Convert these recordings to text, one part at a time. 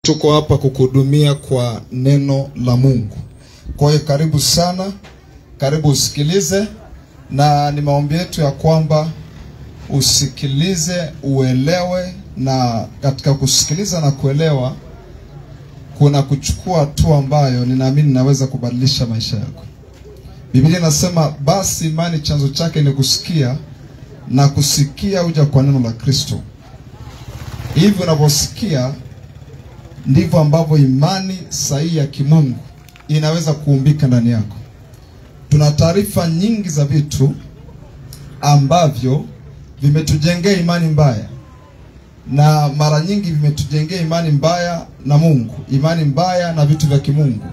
tuko hapa kukuhudumia kwa neno la Mungu. Kwa hiyo karibu sana, karibu usikilize, na ni maombi yetu ya kwamba usikilize, uelewe, na katika kusikiliza na kuelewa kuna kuchukua hatua ambayo ninaamini naweza kubadilisha maisha yako. Biblia inasema basi imani chanzo chake ni kusikia, na kusikia huja kwa neno la Kristo. Hivyo unaposikia ndivyo ambavyo imani sahihi ya kimungu inaweza kuumbika ndani yako. Tuna taarifa nyingi za vitu ambavyo vimetujengea imani mbaya, na mara nyingi vimetujengea imani mbaya na Mungu, imani mbaya na vitu vya kimungu,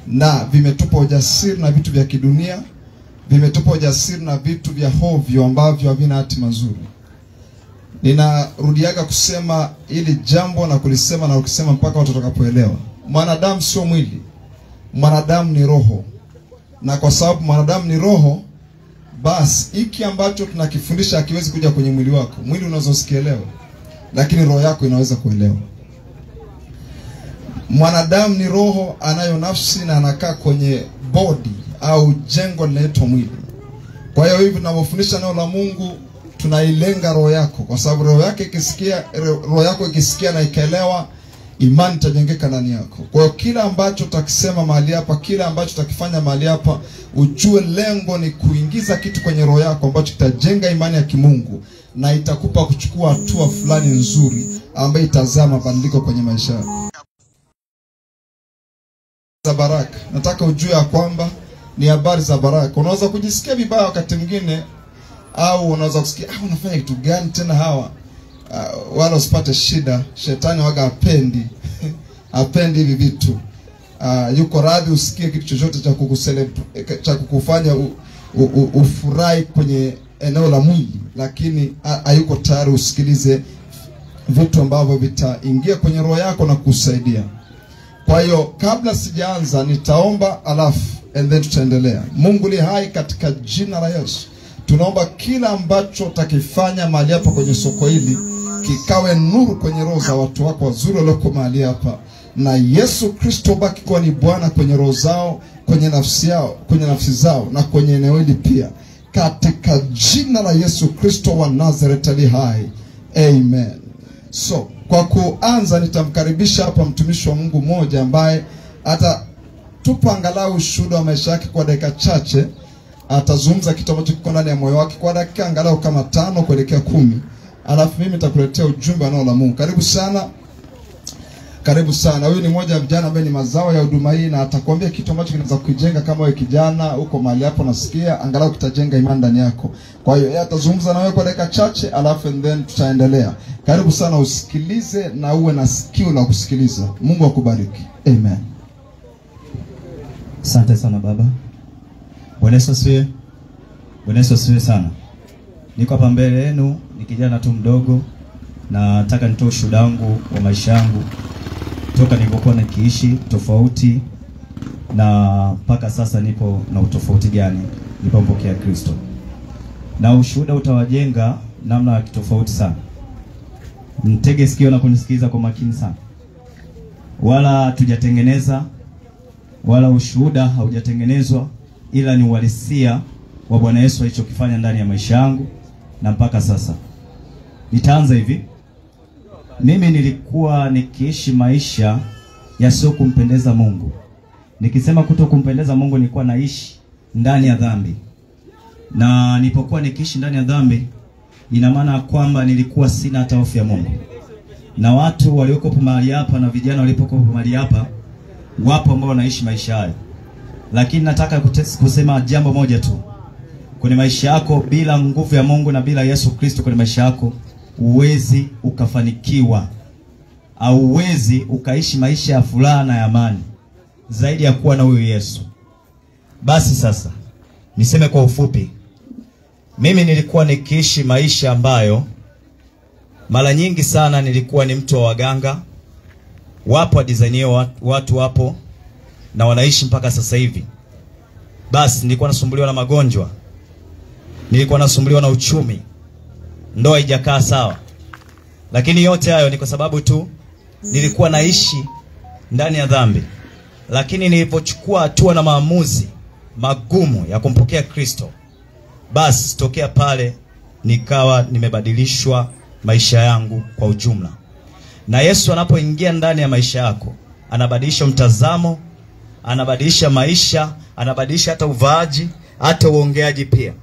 na vimetupa ujasiri na vitu vya kidunia, vimetupa ujasiri na vitu vya hovyo ambavyo havina hatima nzuri. Ninarudiaga kusema ili jambo na kulisema na ukisema mpaka watu watakapoelewa. Mwanadamu sio mwili, mwanadamu ni roho. Na kwa sababu mwanadamu ni roho, basi hiki ambacho tunakifundisha hakiwezi kuja kwenye mwili wako. Mwili unaweza usikielewe, lakini roho yako inaweza kuelewa. Mwanadamu ni roho, anayo nafsi na anakaa kwenye body au jengo linaloitwa mwili. Kwa hiyo hivi tunapofundisha neno la Mungu tunailenga roho yako, kwa sababu roho yako ikisikia na ikaelewa, imani itajengeka ndani yako. Kwa hiyo kila ambacho utakisema mahali hapa, kila ambacho utakifanya mahali hapa, ujue lengo ni kuingiza kitu kwenye roho yako ambacho kitajenga imani ya kimungu na itakupa kuchukua hatua fulani nzuri ambayo itazaa mabadiliko kwenye maisha yako. Za baraka, nataka ujue ya kwamba ni habari za baraka. Unaweza kujisikia vibaya wakati mwingine, au unaweza kusikia unafanya kitu gani tena hawa, wala usipate shida. Shetani waga hapendi hivi vitu. Yuko radhi usikie kitu chochote cha kukufanya ufurahi kwenye eneo la mwili, lakini hayuko tayari usikilize vitu ambavyo vitaingia kwenye roho yako na kusaidia. Kwa hiyo kabla sijaanza nitaomba, alafu and then tutaendelea. Mungu li hai, katika jina la Yesu tunaomba kila ambacho utakifanya mahali hapa kwenye soko hili kikawe nuru kwenye roho za watu wako wazuri walioko mahali hapa, na Yesu Kristo baki kuwa ni Bwana kwenye roho zao, kwenye nafsi zao na kwenye eneo hili pia, katika jina la Yesu Kristo wa Nazareth ali hai. Amen. So kwa kuanza nitamkaribisha hapa mtumishi wa Mungu mmoja ambaye tupa angalau ushuhuda wa maisha yake kwa dakika chache. Atazungumza kitu ambacho kiko ndani ya moyo wake kwa dakika angalau kama 5 kuelekea 10. Alafu mimi nitakuletea ujumbe wa neno la Mungu. Karibu sana. Karibu sana. Huyu ni mmoja wa vijana ambaye ni mazao ya huduma hii, na atakwambia kitu ambacho kinaweza kujenga kama wewe kijana uko mahali hapo nasikia, angalau kitajenga imani ndani yako. Kwa hiyo yeye atazungumza na wewe kwa dakika chache, alafu and then tutaendelea. Karibu sana, usikilize na uwe na sikio la kusikiliza. Mungu akubariki. Amen. Asante sana baba. Bwana Yesu asifiwe. Bwana Yesu asifiwe sana. Niko hapa mbele yenu ni kijana tu mdogo, na nataka nitoe ushuhuda wangu wa maisha yangu toka nilipokuwa nikiishi tofauti na mpaka sasa nipo na utofauti gani nilipompokea Kristo. Na ushuhuda utawajenga namna ya kitofauti sana. Mtege sikio na kunisikiza kwa makini sana. Wala tujatengeneza, wala ushuhuda haujatengenezwa, ila ni uhalisia wa Bwana Yesu alichokifanya ndani ya maisha yangu na mpaka sasa. Nitaanza hivi. Mimi nilikuwa nikiishi maisha yasiyo kumpendeza Mungu. Nikisema kutokumpendeza Mungu, nilikuwa naishi ndani ya dhambi. Na nilipokuwa nikiishi ndani ya dhambi, ina maana kwamba nilikuwa sina hata hofu ya Mungu. Na watu walioko mahali hapa na vijana walipokuwa mahali hapa, wapo ambao wanaishi maisha hayo. Lakini nataka kusema jambo moja tu. Kwenye maisha yako bila nguvu ya Mungu na bila Yesu Kristo kwenye maisha yako, uwezi ukafanikiwa, au uwezi ukaishi maisha ya furaha na ya amani zaidi ya kuwa na huyu Yesu. Basi sasa niseme kwa ufupi, mimi nilikuwa nikiishi maisha ambayo mara nyingi sana nilikuwa ni mtu wa waganga. Wapo designer watu wapo na wanaishi mpaka sasa hivi. Basi nilikuwa nasumbuliwa na magonjwa, nilikuwa nasumbuliwa na uchumi, ndoa haijakaa sawa. Lakini yote hayo ni kwa sababu tu nilikuwa naishi ndani ya dhambi, lakini nilipochukua hatua na maamuzi magumu ya kumpokea Kristo, basi tokea pale nikawa nimebadilishwa maisha yangu kwa ujumla. Na Yesu anapoingia ndani ya maisha yako, anabadilisha mtazamo, anabadilisha maisha, anabadilisha hata uvaaji, hata uongeaji pia.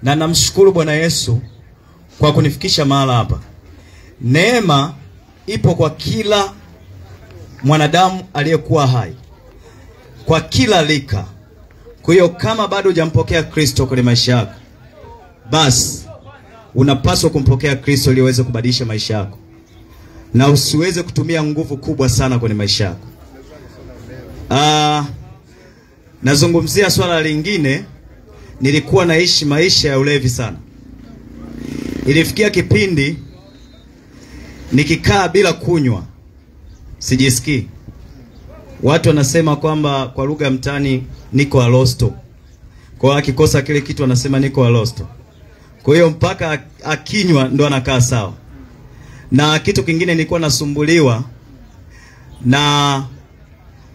Na namshukuru Bwana Yesu kwa kunifikisha mahala hapa. Neema ipo kwa kila mwanadamu aliyekuwa hai, kwa kila lika. Kwa hiyo kama bado hujampokea Kristo kwenye maisha yako, basi unapaswa kumpokea Kristo ili uweze kubadilisha maisha yako, na usiweze kutumia nguvu kubwa sana kwenye maisha yako. Nazungumzia swala lingine. Nilikuwa naishi maisha ya ulevi sana. Ilifikia kipindi nikikaa bila kunywa sijisikii. Watu wanasema kwamba kwa lugha ya mtaani niko alosto. Kwa akikosa kile kitu anasema niko alosto. Kwa hiyo mpaka akinywa ndo anakaa sawa. Na kitu kingine nilikuwa nasumbuliwa na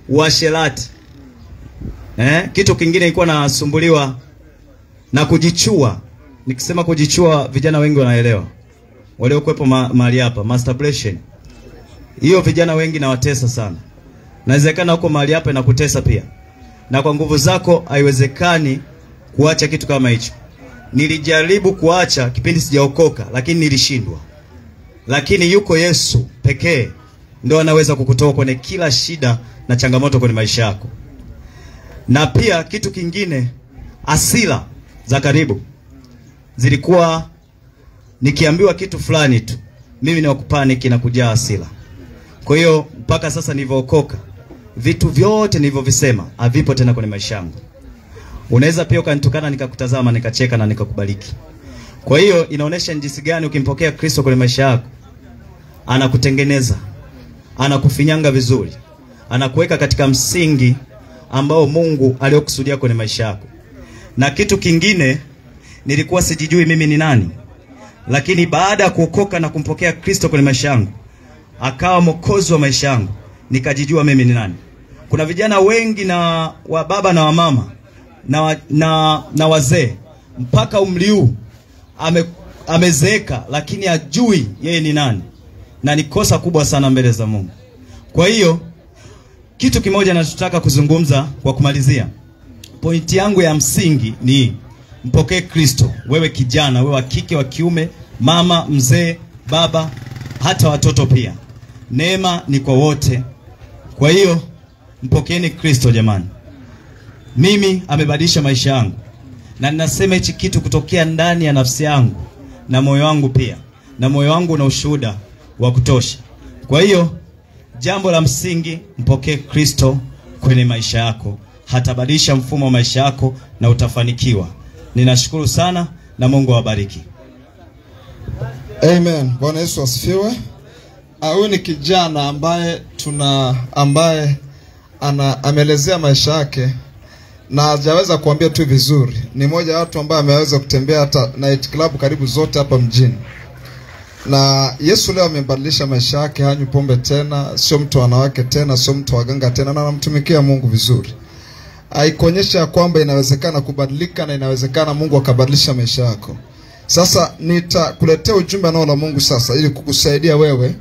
uasherati. Kitu kingine nilikuwa nasumbuliwa na kujichua. Nikisema kujichua, vijana wengi wanaelewa. Waliokuepo mahali hapa, masturbation. Hiyo vijana wengi na watesa sana. Inawezekana huko mahali hapa inakutesa pia. Na kwa nguvu zako haiwezekani kuacha kitu kama hicho. Nilijaribu kuacha kipindi sijaokoka, lakini nilishindwa. Lakini yuko Yesu pekee ndio anaweza kukutoa kwenye kila shida na changamoto kwenye maisha yako. Na pia kitu kingine, hasira za karibu. Zilikuwa nikiambiwa kitu fulani tu, mimi ni wakupaniki na kujaa hasira. Kwa hiyo mpaka sasa nilivookoka, vitu vyote nilivyovisema havipo tena kwenye maisha yangu. Unaweza pia ukanitukana nikakutazama nikacheka na nikakubariki. Kwa hiyo inaonesha jinsi gani ukimpokea Kristo kwenye maisha yako, anakutengeneza, anakufinyanga vizuri, anakuweka katika msingi ambao Mungu aliyokusudia kwenye maisha yako. Na kitu kingine, nilikuwa sijijui mimi ni nani. Lakini baada ya kuokoka na kumpokea Kristo kwenye maisha yangu, akawa mwokozi wa maisha yangu, nikajijua mimi ni nani. Kuna vijana wengi na wa baba na wa mama na wazee mpaka umri huu amezeeka, lakini hajui yeye ni nani. Na ni kosa kubwa sana mbele za Mungu. Kwa hiyo kitu kimoja natutaka kuzungumza kwa kumalizia. Pointi yangu ya msingi ni mpokee Kristo. Wewe kijana, wewe wa kike, wa kiume, mama, mzee, baba, hata watoto pia. Neema ni kwa wote. Kwa hiyo mpokeeni Kristo jamani. Mimi amebadilisha maisha yangu. Na ninasema hichi kitu kutokea ndani ya nafsi yangu na moyo wangu pia. Na moyo wangu una ushuhuda wa kutosha. Kwa hiyo jambo la msingi, mpokee Kristo kwenye maisha yako. Hatabadilisha mfumo wa maisha yako na utafanikiwa. Ninashukuru sana na Mungu awabariki. Amen. Bwana Yesu asifiwe. Huyu ni kijana ambaye ameelezea maisha yake na hajaweza kuambia tu vizuri. Ni mmoja wa watu ambaye ameweza kutembea hata night club karibu zote hapa mjini. Na Yesu leo amebadilisha maisha yake, hanywi pombe tena, sio mtu wa wanawake tena, sio mtu wa ganga tena, na anamtumikia Mungu vizuri. Haikuonyesha kwamba inawezekana kubadilika na inawezekana Mungu akabadilisha maisha yako. Sasa nitakuletea ujumbe nao la Mungu sasa ili kukusaidia wewe,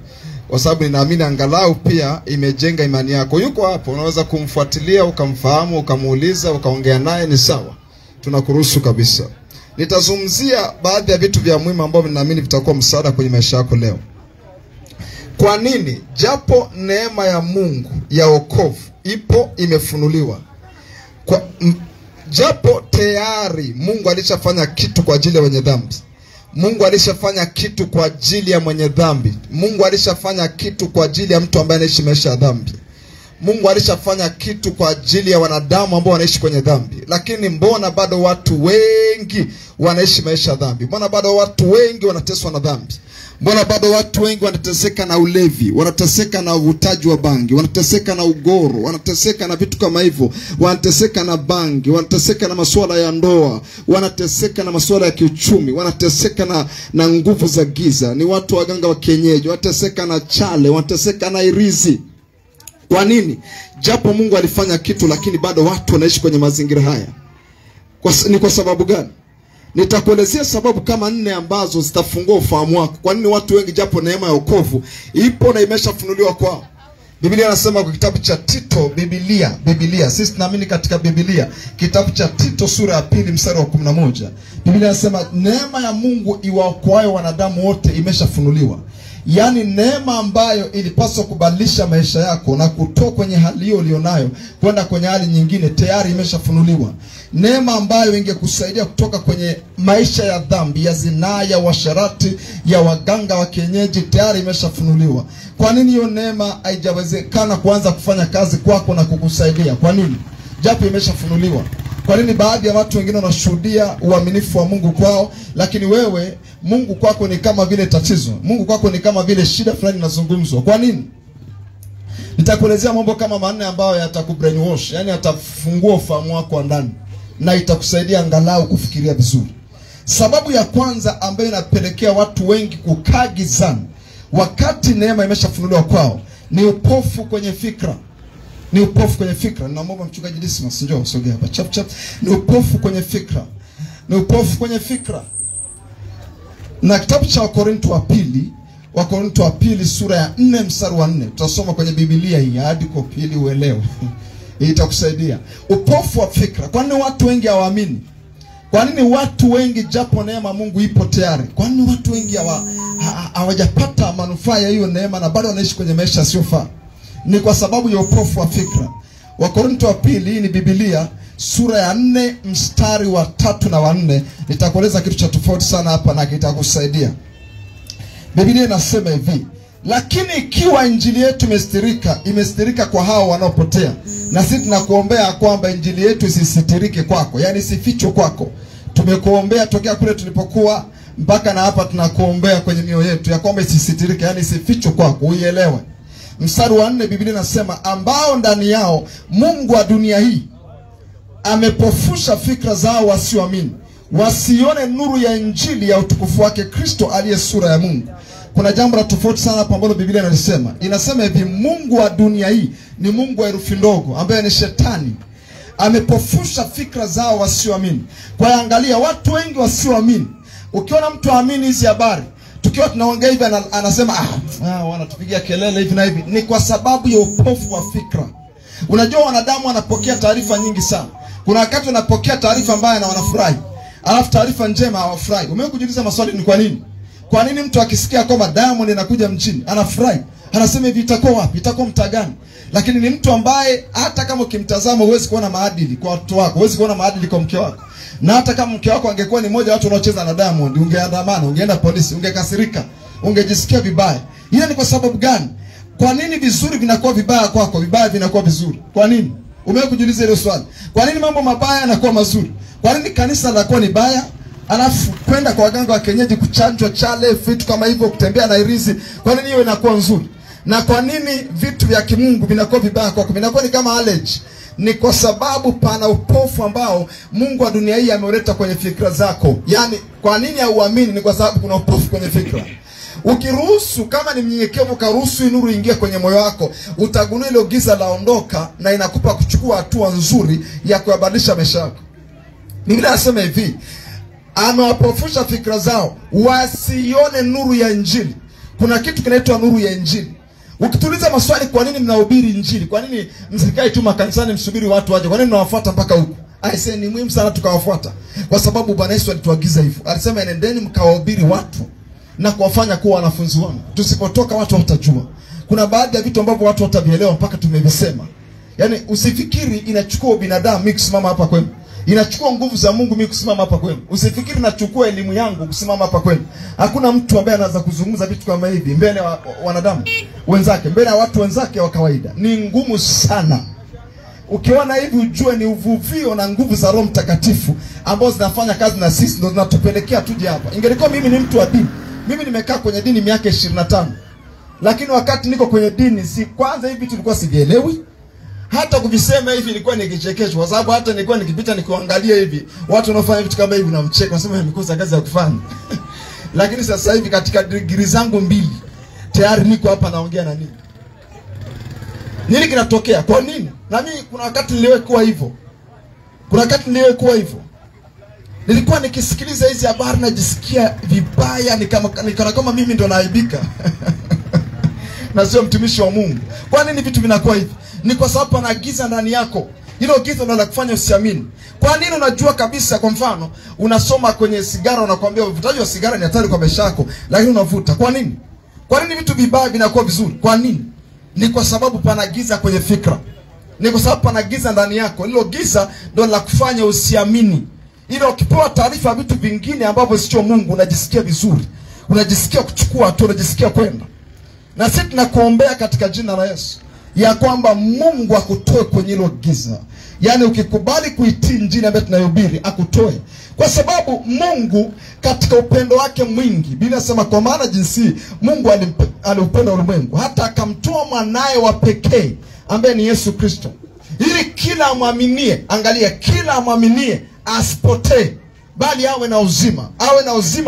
kwa sababu ninaamini angalau pia imejenga imani yako. Yuko hapo, unaweza kumfuatilia, ukamfahamu, ukamuuliza, ukaongea naye, ni sawa. Tunakuruhusu kabisa. Nitazungumzia baadhi ya vitu vya muhimu ambavyo ninaamini vitakuwa msaada kwenye maisha yako leo. Kwa nini? Japo neema ya Mungu ya wokovu ipo, imefunuliwa. Japo tayari Mungu alishafanya kitu kwa ajili ya wenye dhambi. Mungu alishafanya kitu kwa ajili ya mwenye dhambi. Mungu alishafanya kitu kwa ajili ya mtu ambaye anaishi maisha ya dhambi. Mungu alishafanya kitu kwa ajili ya wanadamu ambao wanaishi kwenye dhambi. Lakini mbona bado watu wengi wanaishi maisha ya dhambi? Mbona bado watu wengi wanateswa na dhambi? Mbona bado watu wengi wanateseka na ulevi, wanateseka na uvutaji wa bangi, wanateseka na ugoro, wanateseka na vitu kama hivyo, wanateseka na bangi, wanateseka na masuala ya ndoa, wanateseka na masuala ya kiuchumi, wanateseka na nguvu za giza, ni watu waganga wa kienyeji, wanateseka na chale, wanateseka na irizi. Kwa nini? Japo Mungu alifanya kitu, lakini bado watu wanaishi kwenye mazingira haya. Ni kwa sababu gani? Nitakuelezea sababu kama 4 ambazo zitafungua ufahamu wako. Kwa nini watu wengi japo neema ya wokovu ipo na imeshafunuliwa kwao? Biblia inasema kwa kitabu cha Tito, Biblia. Sisi tunaamini katika Biblia. Kitabu cha Tito sura ya 2 mstari wa 11. Biblia inasema neema ya Mungu iwaokoayo wanadamu wote imeshafunuliwa. Yaani neema ambayo ilipaswa kubadilisha maisha yako na kutoa kwenye hali hiyo ulionayo kwenda kwenye hali nyingine tayari imeshafunuliwa. Neema ambayo ingekusaidia kutoka kwenye maisha ya dhambi, ya zinaa, ya washarati, ya waganga wa kienyeji tayari imeshafunuliwa. Kwa nini hiyo neema haijawezekana kuanza kufanya kazi kwako na kukusaidia? Kwa nini? Japo imeshafunuliwa. Kwa nini baadhi ya watu wengine wanashuhudia uaminifu wa Mungu kwao, lakini wewe Mungu kwako ni kama vile tatizo, Mungu kwako ni kama vile shida fulani inazungumzwa? Kwa nini? Nitakuelezea mambo kama 4 ambayo yatakubrainwash, yani yatafungua ufahamu wako wa ndani na itakusaidia angalau kufikiria vizuri. Sababu ya kwanza ambayo inapelekea watu wengi kukaa gizani wakati neema imeshafunuliwa kwao ni upofu kwenye fikra. Ni upofu kwenye fikra. Ninaomba mchungaji Dismas njoo sogea hapa chap. Ni upofu kwenye fikra. Ni upofu kwenye fikra. Na kitabu cha Wakorintho wa pili sura ya 4 mstari wa 4. Tutasoma kwenye Biblia hii hadi kwa pili uelewe. Hii itakusaidia. Upofu wa fikra. Kwa nini watu wengi hawaamini? Kwa nini watu wengi japo neema Mungu ipo tayari? Kwa nini watu wengi hawajapata manufaa ya hiyo neema na bado wanaishi kwenye maisha yasiyofaa? Ni kwa sababu ya upofu wa fikra. Wakorintho wa pili, hii ni Biblia, sura ya 4 mstari wa 3 na wa 4. Nitakueleza kitu cha tofauti sana hapa na kitakusaidia. Biblia inasema hivi: lakini ikiwa injili yetu imestirika kwa hao wanaopotea, na sisi tunakuombea kwamba injili yetu isisitirike kwako, yani isifichwe kwako. Tumekuombea tokea kule tulipokuwa mpaka na hapa tunakuombea kwenye mioyo yetu ya kwamba isisitirike, yani isifichwe kwako, uielewe. Mstari wa 4 Biblia inasema ambao ndani yao Mungu wa dunia hii amepofusha fikra zao wasioamini, wasione nuru ya injili ya utukufu wake Kristo aliye sura ya Mungu. Kuna jambo la tofauti sana hapo ambalo Biblia inasema. Inasema hivi, Mungu wa dunia hii ni Mungu wa herufi ndogo ambaye ni Shetani. Amepofusha fikra zao wasioamini. Kwa angalia watu wengi wasioamini. Ukiona mtu aamini hizi habari, tukiwa tunaongea hivi anasema wanatupigia kelele hivi na hivi, ni kwa sababu ya upofu wa fikra. Unajua wanadamu wanapokea taarifa nyingi sana. Kuna wakati wanapokea taarifa mbaya na wanafurahi, alafu taarifa njema hawafurahi. Umewahi kujiuliza maswali ni kwa nini? Kwa nini mtu akisikia kwamba Diamond inakuja mjini anafurahi? Anasema hivi, itakuwa wapi? Itakuwa mtaa gani? Lakini ni mtu ambaye hata kama ukimtazama huwezi kuona maadili kwa watu wako, huwezi kuona maadili kwa mke wako. Na hata kama mke wako angekuwa ni mmoja wa watu wanaocheza na Diamond, ungeandamana, ungeenda polisi, ungekasirika, ungejisikia vibaya. Hiyo ni kwa sababu gani? Kwa nini vizuri vinakuwa vibaya kwako, vibaya vinakuwa vizuri? Kwa nini? Umewahi kujiuliza hilo swali? Kwa nini mambo mabaya yanakuwa mazuri? Kwa nini kanisa linakuwa ni baya, alafu kwenda kwa waganga wa kienyeji kuchanjwa chale, vitu kama hivyo, kutembea na irizi, kwa nini hiyo inakuwa nzuri? Na kwa nini vitu vya kimungu vinakuwa vibaya kwako, vinakuwa ni kama allergy? Ni kwa sababu pana upofu ambao Mungu wa dunia hii ameuleta kwenye fikra zako. Yaani kwa nini hauamini? Ni kwa sababu kuna upofu kwenye fikra. Ukiruhusu, kama ni mnyenyekevu, karuhusu nuru ingie kwenye moyo wako, utagundua ile giza laondoka na inakupa kuchukua hatua nzuri ya kuyabadilisha maisha yako. Biblia inasema hivi, amewapofusha fikra zao wasione nuru ya injili. Kuna kitu kinaitwa nuru ya injili. Ukituliza maswali, kwa nini mnahubiri injili? Kwa nini msikai tu makanisani msubiri watu waje? Kwa nini mnawafuata mpaka huko? Aisee, ni muhimu sana tukawafuata. Kwa sababu Bwana Yesu alituagiza hivyo. Alisema enendeni mkawahubiri watu na kuwafanya kuwa wanafunzi wangu. Tusipotoka watu watajua. Kuna baadhi ya vitu ambavyo watu watavielewa mpaka tumevisema. Yaani usifikiri inachukua binadamu mimi kusimama hapa kwenu. Inachukua nguvu za Mungu mimi kusimama hapa kwenu. Usifikiri nachukua elimu yangu kusimama hapa kwenu. Hakuna mtu ambaye anaweza kuzungumza vitu kama hivi mbele ya wanadamu wenzake, mbele ya watu wenzake wa kawaida. Ni ngumu sana. Ukiona hivi ujue ni uvuvio na nguvu za Roho Mtakatifu ambazo zinafanya kazi na sisi, ndio zinatupelekea tuje hapa. Ingelikuwa mimi ni mtu wa dini, Mimi nimekaa kwenye dini miaka 25. Lakini wakati niko kwenye dini, kwanza hivi tulikuwa sivielewi. Hata kuvisema hivi ilikuwa nikichekeshwa, kwa sababu hata nilikuwa nikipita nikiangalia hivi watu wanaofanya vitu kama hivi na mcheko, nasema nimekosa kazi ya kufanya. Lakini sasa hivi katika degree zangu 2 tayari niko hapa naongea na nini. Nini kinatokea? Kwa nini? Na mimi kuna wakati niliwekuwa hivyo. Nilikuwa nikisikiliza hizi habari najisikia vibaya, nikana kama mimi ndo naaibika. Na sio mtumishi wa Mungu. Kwa nini vitu vinakuwa hivi? Ni kwa sababu pana giza ndani yako. Hilo giza ndio la kufanya usiamini. Kwa nini? Unajua kabisa, kwa mfano, unasoma kwenye sigara, unakuambia uvutaji wa sigara ni hatari kwa maisha yako, lakini unavuta. Kwa nini? Kwa nini vitu vibaya vinakuwa vizuri? Kwa nini? Ni kwa sababu pana giza kwenye fikra. Ni kwa sababu pana giza ndani yako. Hilo giza ndio la kufanya usiamini. Ila ukipewa taarifa ya vitu vingine ambavyo sio Mungu, unajisikia vizuri. Unajisikia kuchukua hatua, unajisikia kwenda. Na sisi tunakuombea katika jina la Yesu ya kwamba Mungu akutoe kwenye hilo giza. Yaani ukikubali kuitii injili ambayo tunahubiri, akutoe. Kwa sababu Mungu katika upendo wake mwingi, Biblia inasema kwa maana jinsi Mungu aliupenda ulimwengu hata akamtoa mwanae wa pekee ambaye ni Yesu Kristo, ili kila amwaminie, angalia, kila amwaminie asipotee, bali awe na uzima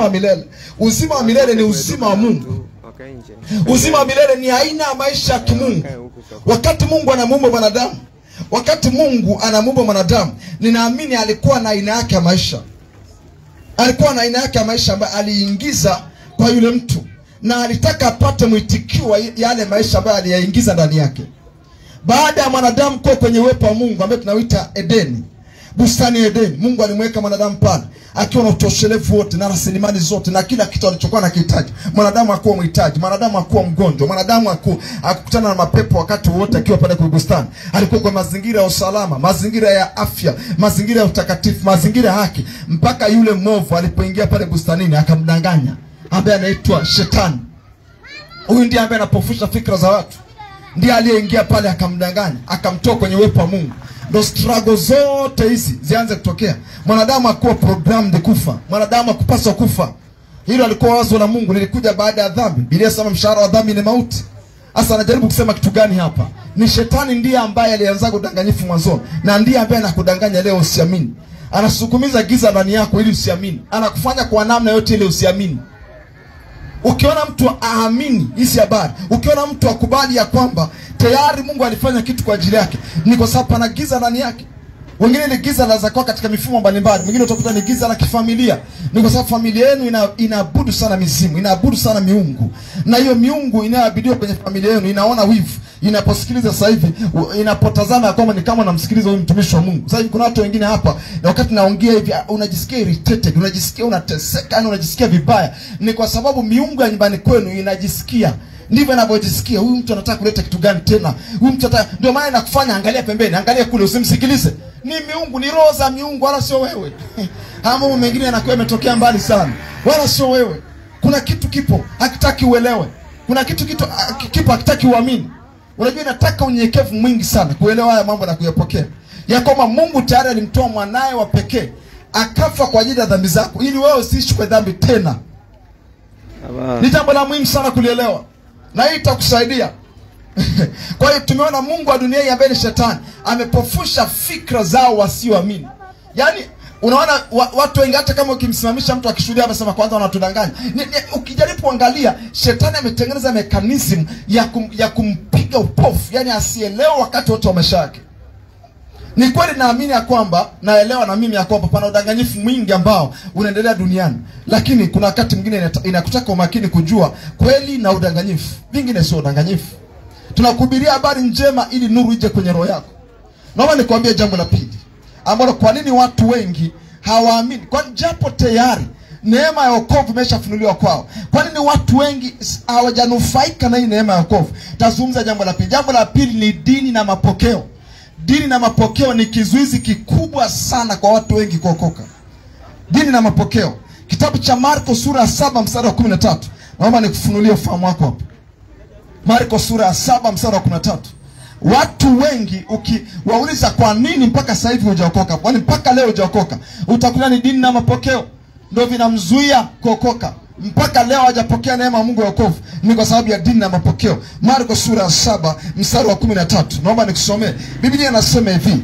wa milele. Uzima wa milele ni uzima wa Mungu. Uzima wa milele ni aina ya maisha ya kimungu. Wakati Mungu anamuumba mwanadamu, ninaamini alikuwa na aina yake ya maisha. Ambayo aliingiza kwa yule mtu, na alitaka apate mwitikio wa yale maisha ambayo aliyaingiza ndani yake. Baada ya mwanadamu kuwa kwenye uwepo wa Mungu ambaye tunauita Edeni, bustani ya Edeni, Mungu alimweka mwanadamu pale akiwa na utoshelevu wote na rasilimali zote na kila kitu alichokuwa anakihitaji. Mwanadamu hakuwa mhitaji, mwanadamu hakuwa mgonjwa, mwanadamu hakukutana na mapepo wakati wote akiwa pale kwa bustani. Alikuwa kwa mazingira ya usalama, mazingira ya afya, mazingira ya utakatifu, mazingira ya haki, mpaka yule mwovu alipoingia pale bustanini akamdanganya, ambaye anaitwa Shetani. Huyu ndiye ambaye anapofusha fikra za watu. Ndiye aliyeingia pale akamdanganya, akamtoa kwenye uwepo wa Mungu. Ndo struggle zote hizi zianze kutokea. Mwanadamu hakuwa programmed kufa. Mwanadamu hakupaswa kufa. Hilo alikuwa wazo la Mungu, lilikuja baada ya dhambi. Biblia inasema mshahara wa dhambi ni mauti. Sasa anajaribu kusema kitu gani hapa? Ni Shetani ndiye ambaye alianza kudanganyifu mwanzo, na ndiye ambaye anakudanganya leo usiamini. Anasukumiza giza ndani yako ili usiamini. Anakufanya kwa namna yote ile usiamini. Ukiona mtu aamini hizi habari, ukiona mtu akubali ya kwamba tayari Mungu alifanya kitu kwa ajili yake, ni kwa sababu ana giza ndani yake. Wengine ni giza la zakwa katika mifumo mbalimbali, mwingine utakuta ni giza la kifamilia. Ni kwa sababu familia yenu inaabudu sana mizimu, inaabudu sana miungu. Na hiyo miungu inayoabudiwa kwenye familia yenu inaona wivu. Inaposikiliza sasa hivi, inapotazama kwamba ni kama namsikiliza huyu mtumishi wa Mungu. Sasa hivi kuna watu wengine hapa, na wakati naongea hivi unajisikia irritated, unajisikia unateseka, yani unajisikia vibaya. Ni kwa sababu miungu ya nyumbani kwenu inajisikia. Ndivyo anavyojisikia, huyu mtu anataka kuleta kitu gani tena? Huyu mtu anataka, ndio maana inakufanya angalia pembeni, angalia kule, usimsikilize. Ni miungu, ni roho za miungu, wala sio wewe. Mambo mengine yanakuwa yametokea mbali sana, wala sio wewe. Kuna kitu kipo, hakitaki uelewe. Kuna kitu kipo hakitaki uamini. Unajua inataka unyenyekevu mwingi sana kuelewa haya mambo na kuyapokea. Ya kwamba Mungu tayari alimtoa mwanae wa pekee, akafa kwa ajili ya dhambi zako, ili wewe usiishi kwa dhambi tena. Ni jambo la muhimu sana kulielewa. Na hii itakusaidia. Kwa hiyo tumeona Mungu wa dunia hii ambaye ni Shetani amepofusha fikra zao wasioamini. Yaani unaona watu wengi, hata kama ukimsimamisha mtu akishuhudia anasema kwanza wanatudanganya. Ukijaribu kuangalia, Shetani ametengeneza mechanism ya kumpiga upofu, yani asielewe wakati wote wa maisha yake. Ni kweli naamini ya kwamba, naelewa na mimi ya kwamba pana udanganyifu mwingi ambao unaendelea duniani. Lakini kuna wakati mwingine inakutaka umakini kujua kweli na udanganyifu. Vingine sio udanganyifu. Tunakuhubiria habari njema ili nuru ije kwenye roho yako. Naomba nikwambie jambo la pili, ambalo kwa nini watu wengi hawaamini. Kwa japo tayari neema ya wokovu imeshafunuliwa kwao, kwa nini watu wengi hawajanufaika na hii neema ya wokovu? Tazungumza jambo la pili. Jambo la pili ni dini na mapokeo. Dini na mapokeo ni kizuizi kikubwa sana kwa watu wengi kuokoka. Dini na mapokeo. Kitabu cha Marko sura ya 7 mstari wa 13. Naomba nikufunulie ufahamu wako hapo. Marko sura ya 7 mstari wa 13. Watu wengi ukiwauliza kwa nini mpaka sasa hivi hujaokoka, kwani mpaka leo hujaokoka, utakuta ni dini na mapokeo ndio vinamzuia kuokoka. mpaka leo hajapokea neema ya Mungu ya wokovu, ni kwa sababu ya dini na mapokeo. Marko sura ya 7 mstari wa 13. Naomba nikusomee. Biblia inasema hivi: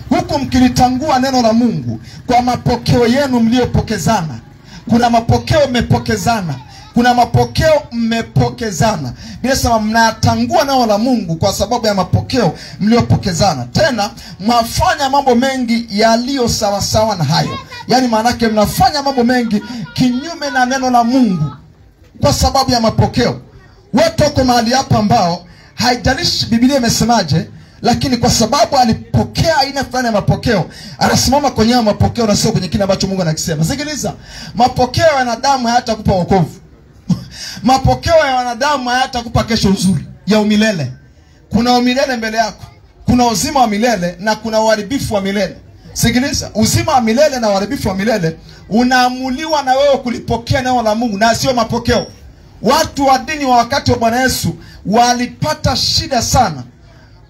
huku mkilitangua neno la Mungu kwa mapokeo yenu mliopokezana. Kuna mapokeo mmepokezana. Kuna mapokeo mmepokezana. Biblia inasema mnatangua neno la Mungu kwa sababu ya mapokeo mliopokezana. Tena mwafanya mambo mengi yaliyo sawa sawa na hayo. Yaani maana yake mnafanya mambo mengi kinyume na neno la Mungu kwa sababu ya mapokeo. Watu wako mahali hapa ambao haijalishi Biblia imesemaje, lakini kwa sababu alipokea aina fulani ya mapokeo, anasimama kwenye mapokeo na sio kwenye kile ambacho Mungu anakisema. Sikiliza, mapokeo ya wanadamu hayatakupa wokovu. Mapokeo ya wanadamu hayatakupa kesho nzuri ya umilele. Kuna umilele mbele yako. Kuna uzima wa milele na kuna uharibifu wa milele. Sikiliza, uzima wa milele na uharibifu wa milele unaamuliwa na wewe kulipokea neno la Mungu na sio mapokeo. Watu wa dini wa wakati wa Bwana Yesu walipata shida sana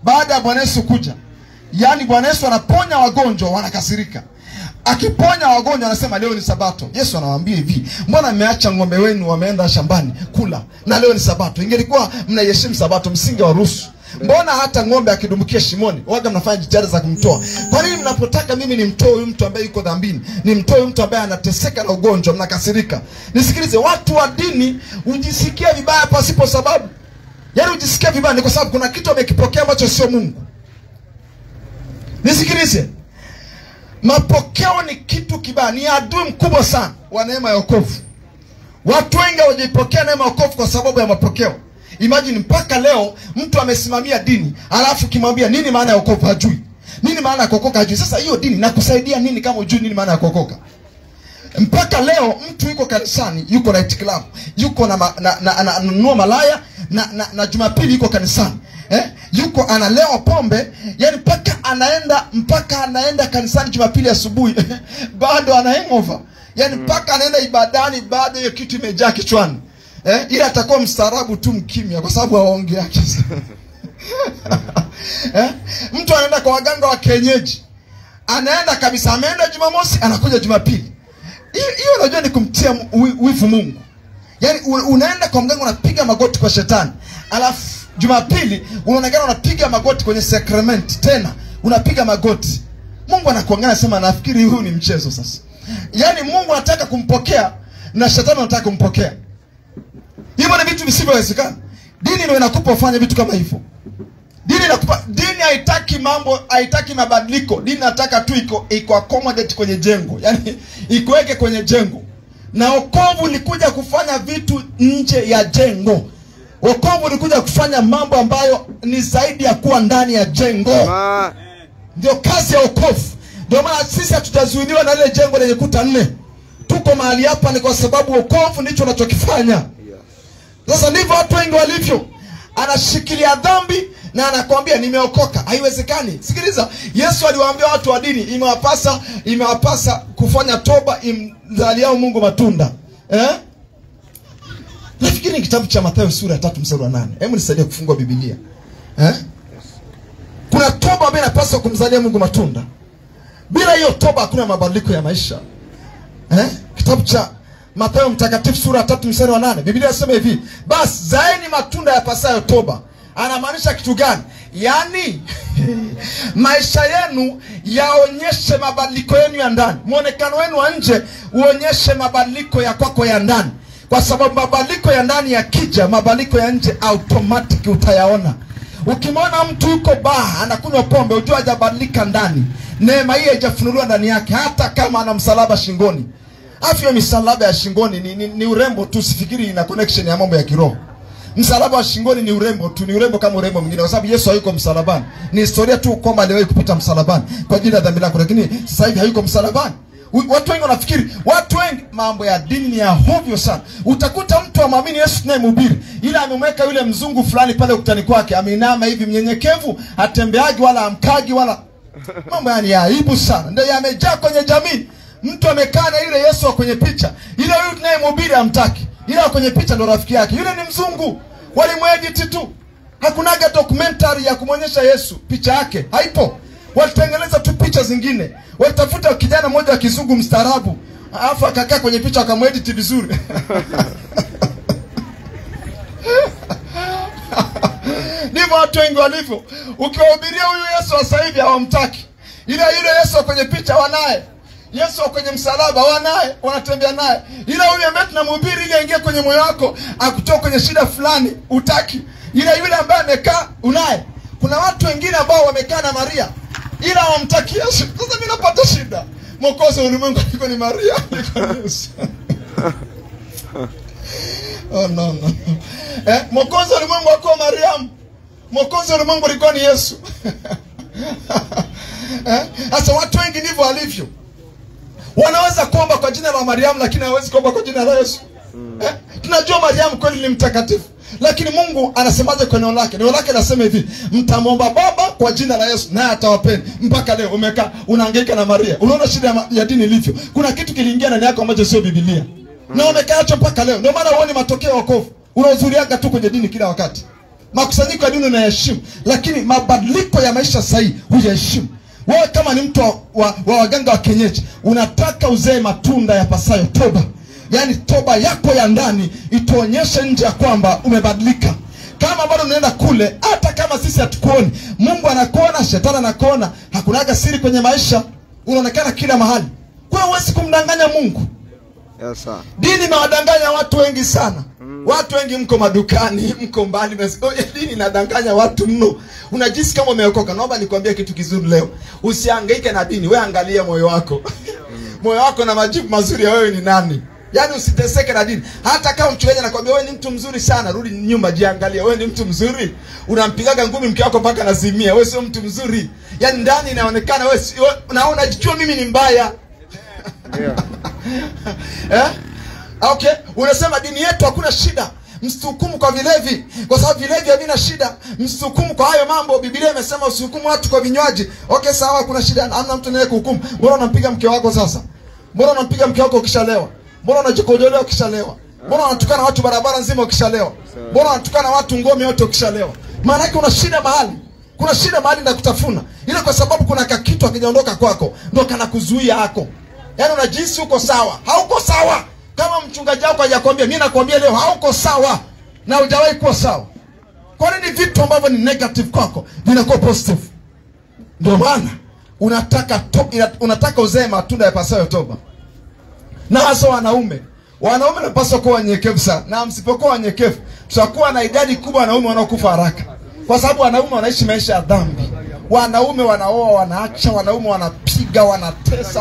baada ya Bwana Yesu kuja. Yaani Bwana Yesu anaponya wagonjwa wanakasirika. Akiponya wagonjwa anasema leo ni Sabato. Yesu anawaambia hivi: mbona mmeacha ng'ombe wenu wameenda shambani kula na leo ni Sabato? Ingelikuwa mnaiheshimu Sabato msinge wa ruhusu. Mbona hata ng'ombe akidumbukia shimoni waga mnafanya jitihada za kumtoa? Kwa nini mnapotaka mimi nimtoe huyu mtu ambaye yuko dhambini, nimtoe huyu mtu ambaye anateseka na ugonjwa, mnakasirika? Nisikilize, watu wa dini ujisikia vibaya pasipo sababu. Yaani ujisikia vibaya ni kwa sababu kuna kitu amekipokea ambacho sio Mungu. Nisikilize, mapokeo ni kitu kibaya, ni adui mkubwa sana wa neema ya wokovu. Watu wengi hawajipokea neema ya wokovu kwa sababu ya mapokeo. Imagine mpaka leo mtu amesimamia dini, alafu kimwambia nini maana ya wokovu hajui. Nini maana ya kuokoka hajui. Sasa hiyo dini nakusaidia nini kama hujui nini maana ya kuokoka? Mpaka leo mtu yuko kanisani, yuko night club, yuko na nunua malaya na Jumapili yuko kanisani. Yuko analewa pombe, yani mpaka anaenda kanisani Jumapili asubuhi bado ana hangover. Yani mpaka anaenda ibadani bado hiyo kitu imejaa kichwani. Ila atakuwa mstaarabu tu mkimya kwa sababu hawaongei yake. Mtu anaenda kwa waganga wa kienyeji. Anaenda kabisa, ameenda Jumamosi, anakuja Jumapili. Hiyo unajua ni kumtia wivu Mungu. Yani unaenda kwa mganga unapiga magoti kwa shetani. Alafu Jumapili unaonekana unapiga magoti kwenye sacrament tena. Unapiga magoti. Mungu anakuangalia sema nafikiri huu ni mchezo sasa. Yani Mungu anataka kumpokea na shetani anataka kumpokea. Hivyo ni vitu visivyowezekana. Dini ndio inakupa ufanye vitu kama hivyo. Dini haitaki mambo, haitaki mabadiliko. Dini nataka tu iko accommodate kwenye jengo. Yani ikuweke kwenye jengo. Na wokovu ulikuja kufanya vitu nje ya jengo. Wokovu ulikuja kufanya mambo ambayo ni zaidi ya kuwa ndani ya jengo. Ndio kazi ya wokovu. Ndio maana sisi hatutazuiliwa na ile jengo lenye kuta 4. Tuko mahali hapa ni kwa sababu wokovu ndicho unachokifanya. Sasa ndivyo watu wengi walivyo. Anashikilia dhambi na anakuambia nimeokoka. Haiwezekani. Sikiliza, Yesu aliwaambia watu wa dini imewapasa kufanya toba imzaliao Mungu matunda. Nafikiri ni kitabu cha Mathayo sura ya 3 mstari wa 8. Hebu nisaidie kufungua Biblia. Kuna toba ambayo inapaswa kumzalia Mungu matunda. Bila hiyo toba hakuna mabadiliko ya maisha. Kitabu cha Mathayo mtakatifu sura ya 3 mstari wa 8. Biblia inasema hivi: basi zaeni matunda yapasayo toba. Anamaanisha kitu gani? Yaani maisha yenu yaonyeshe mabadiliko yenu ya ndani. Muonekano wenu wa nje uonyeshe mabadiliko ya kwako ya ndani. Kwa sababu mabadiliko ya ndani yakija, mabadiliko ya nje automatic utayaona. Ukimwona mtu yuko baa anakunywa pombe, ujue hajabadilika ndani. Neema hii haijafunuliwa ndani yake hata kama ana msalaba shingoni. Afya misalaba ya shingoni ni urembo tu, sifikiri ina connection ya mambo ya kiroho. Msalaba wa shingoni ni urembo tu, ni urembo kama urembo mwingine, kwa sababu Yesu hayuko msalabani. Ni historia tu kwamba aliwahi kupita msalabani kwa ajili ya dhambi lako, lakini sasa hivi hayuko msalabani. Watu wengi wanafikiri, mambo ya dini ni ya hovyo sana. Utakuta mtu amwamini Yesu naye mhubiri, ila amemweka yule mzungu fulani pale ukutani kwake, ameinama hivi mnyenyekevu, hatembeagi wala amkagi wala. Mambo yani ya aibu sana. Ndio yamejaa kwenye jamii. Mtu amekaa na yule Yesu wa kwenye picha, ile yule tunayemhubiri hamtaki, ila kwenye picha ndo rafiki yake. Yule ni mzungu, walimwedit tu. Hakunaga documentary ya kumonyesha Yesu picha yake, haipo. Walitengeneza tu picha zingine. Walitafuta kijana mmoja wa kizungu mstaarabu, Alafu akakaa kwenye picha akamedit vizuri. Ndivyo watu wengi walivyo. Ukiwahubiria huyu Yesu wa sasa hivi hawamtaki. Ila yule Yesu kwenye picha wanaye. Yesu kwenye msalaba wanaye, wanatembea naye. Ila yule ambaye tunamhubiri ili aingie kwenye moyo wako, akutoe kwenye shida fulani, utaki. Ila yule ambaye amekaa unaye. Kuna watu wengine ambao wamekaa na Maria ila hawamtaki Yesu. Sasa mimi napata shida. Mwokozi wa ulimwengu alikuwa ni Maria, alikuwa ni Yesu. Oh no. Mwokozi wa ulimwengu alikuwa Mariamu. Mwokozi wa ulimwengu alikuwa ni Yesu. Sasa watu wengi ndivyo walivyo. Wanaweza kuomba kwa jina la Mariamu lakini hawezi kuomba kwa jina la Yesu. Tunajua Mariamu kweli ni mtakatifu, lakini Mungu anasemaje kwa neno lake? Neno lake linasema hivi, mtamwomba Baba kwa jina la Yesu naye atawapeni. Mpaka leo umekaa unahangaika na Maria. Unaona shida ya dini ilivyo. Kuna kitu kiliingia ndani yako ambacho sio Biblia. Na umekaa hapo mpaka leo. Ndio maana uone matokeo ya wokovu. Unahudhuriaga tu kwenye dini kila wakati. Makusanyiko ya dini unayaheshimu, lakini mabadiliko ya maisha sahihi huyaheshimu. Wewe kama ni mtu wa waganga wa kienyeji, unataka uzee matunda ya pasayo toba. Yaani toba yako ya ndani ituonyeshe nje ya kwamba umebadilika. Kama bado unaenda kule, hata kama sisi hatukuoni, Mungu anakuona, shetani anakuona. Hakunaga siri kwenye maisha, unaonekana kila mahali. Kwa hiyo huwezi kumdanganya Mungu. Yes sir. Dini inawadanganya watu wengi sana. Watu wengi mko madukani, mko mbali, dini inadanganya watu mno. Unajisi kama umeokoka. Naomba nikwambie kitu kizuri leo. Usihangaike na dini, wewe angalia moyo wako. Moyo wako na majibu mazuri ya wewe ni nani. Yaani usiteseke na dini. Hata kama mchungaji anakuambia wewe ni mtu mzuri sana, rudi nyuma jiangalie, wewe ni mtu mzuri. Unampigaga ngumi mke wako mpaka anazimia, wewe sio mtu mzuri. Yaani ndani inaonekana wewe naona jicho mimi ni mbaya. Yeah. Okay, unasema dini yetu hakuna shida. Msihukumu kwa vilevi, kwa sababu vilevi havina shida. Msihukumu kwa hayo mambo. Biblia imesema usihukumu watu kwa vinywaji. Okay, sawa, kuna shida. Hamna mtu anaye kuhukumu. Mbona unampiga mke wako sasa? Mbona unampiga mke wako ukishalewa? Mbona unajikojolea ukishalewa? Mbona unatukana watu barabara nzima ukishalewa? Mbona unatukana watu ngome yote ukishalewa? Maana yake una shida mahali. Kuna shida mahali na kutafuna. Ile kwa sababu kuna kitu hakijaondoka kwako, ndio kana kuzuia hako. Yaani unajisi uko sawa. Hauko sawa. Kama mchungaji wako hajakwambia, mimi nakwambia leo hauko sawa na hujawahi kuwa sawa. Kwa nini vitu ambavyo ni negative kwako vinakuwa positive? Ndio maana unataka uzee matunda ya pasayo toba. Na hasa wanaume wanapaswa kuwa wanyenyekevu sana. Na msipokuwa wanyenyekevu, tutakuwa na idadi kubwa wanaume wanaokufa haraka. Kwa sababu wanaume wanaishi maisha ya dhambi. Wanaume wanaoa, wanaacha, wanaume wanapiga, wanatesa,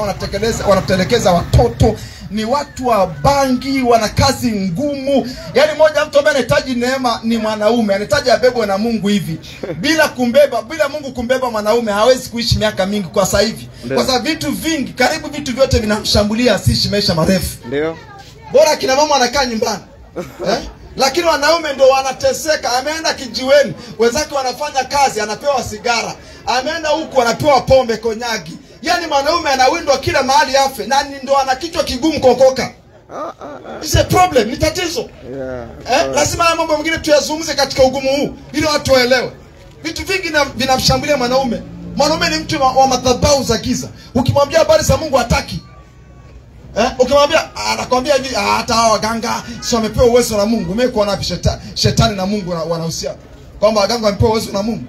wanatelekeza watoto. Ni watu wa bangi, wana kazi ngumu. Yaani mmoja mtu ambaye anahitaji neema ni mwanaume, anahitaji abebwe na Mungu hivi. Bila Mungu kumbeba mwanaume hawezi kuishi miaka mingi kwa sasa hivi. Kwa sababu vitu vingi, karibu vitu vyote vinamshambulia asiishi maisha marefu. Ndio. Bora kina mama anakaa nyumbani. Lakini wanaume ndio wanateseka. Ameenda kijiweni, wenzake wanafanya kazi, anapewa sigara. Ameenda huku anapewa pombe konyagi. Yaani mwanaume anawindwa kila mahali afe, na ndio ana kichwa kigumu kuokoka. It's a problem, ni tatizo. Lazima haya mambo mengine tuyazungumze katika ugumu huu ili watu waelewe. Vitu vingi vinamshambulia mwanaume. Mwanaume ni mtu wa madhabahu za giza. Ukimwambia habari za Mungu hataki. Ukimwambia anakuambia hivi, hata hao waganga sio wamepewa uwezo na Mungu. Umekuwa wapi shetani na Mungu wanahusiana? Kwamba waganga wamepewa uwezo na Mungu.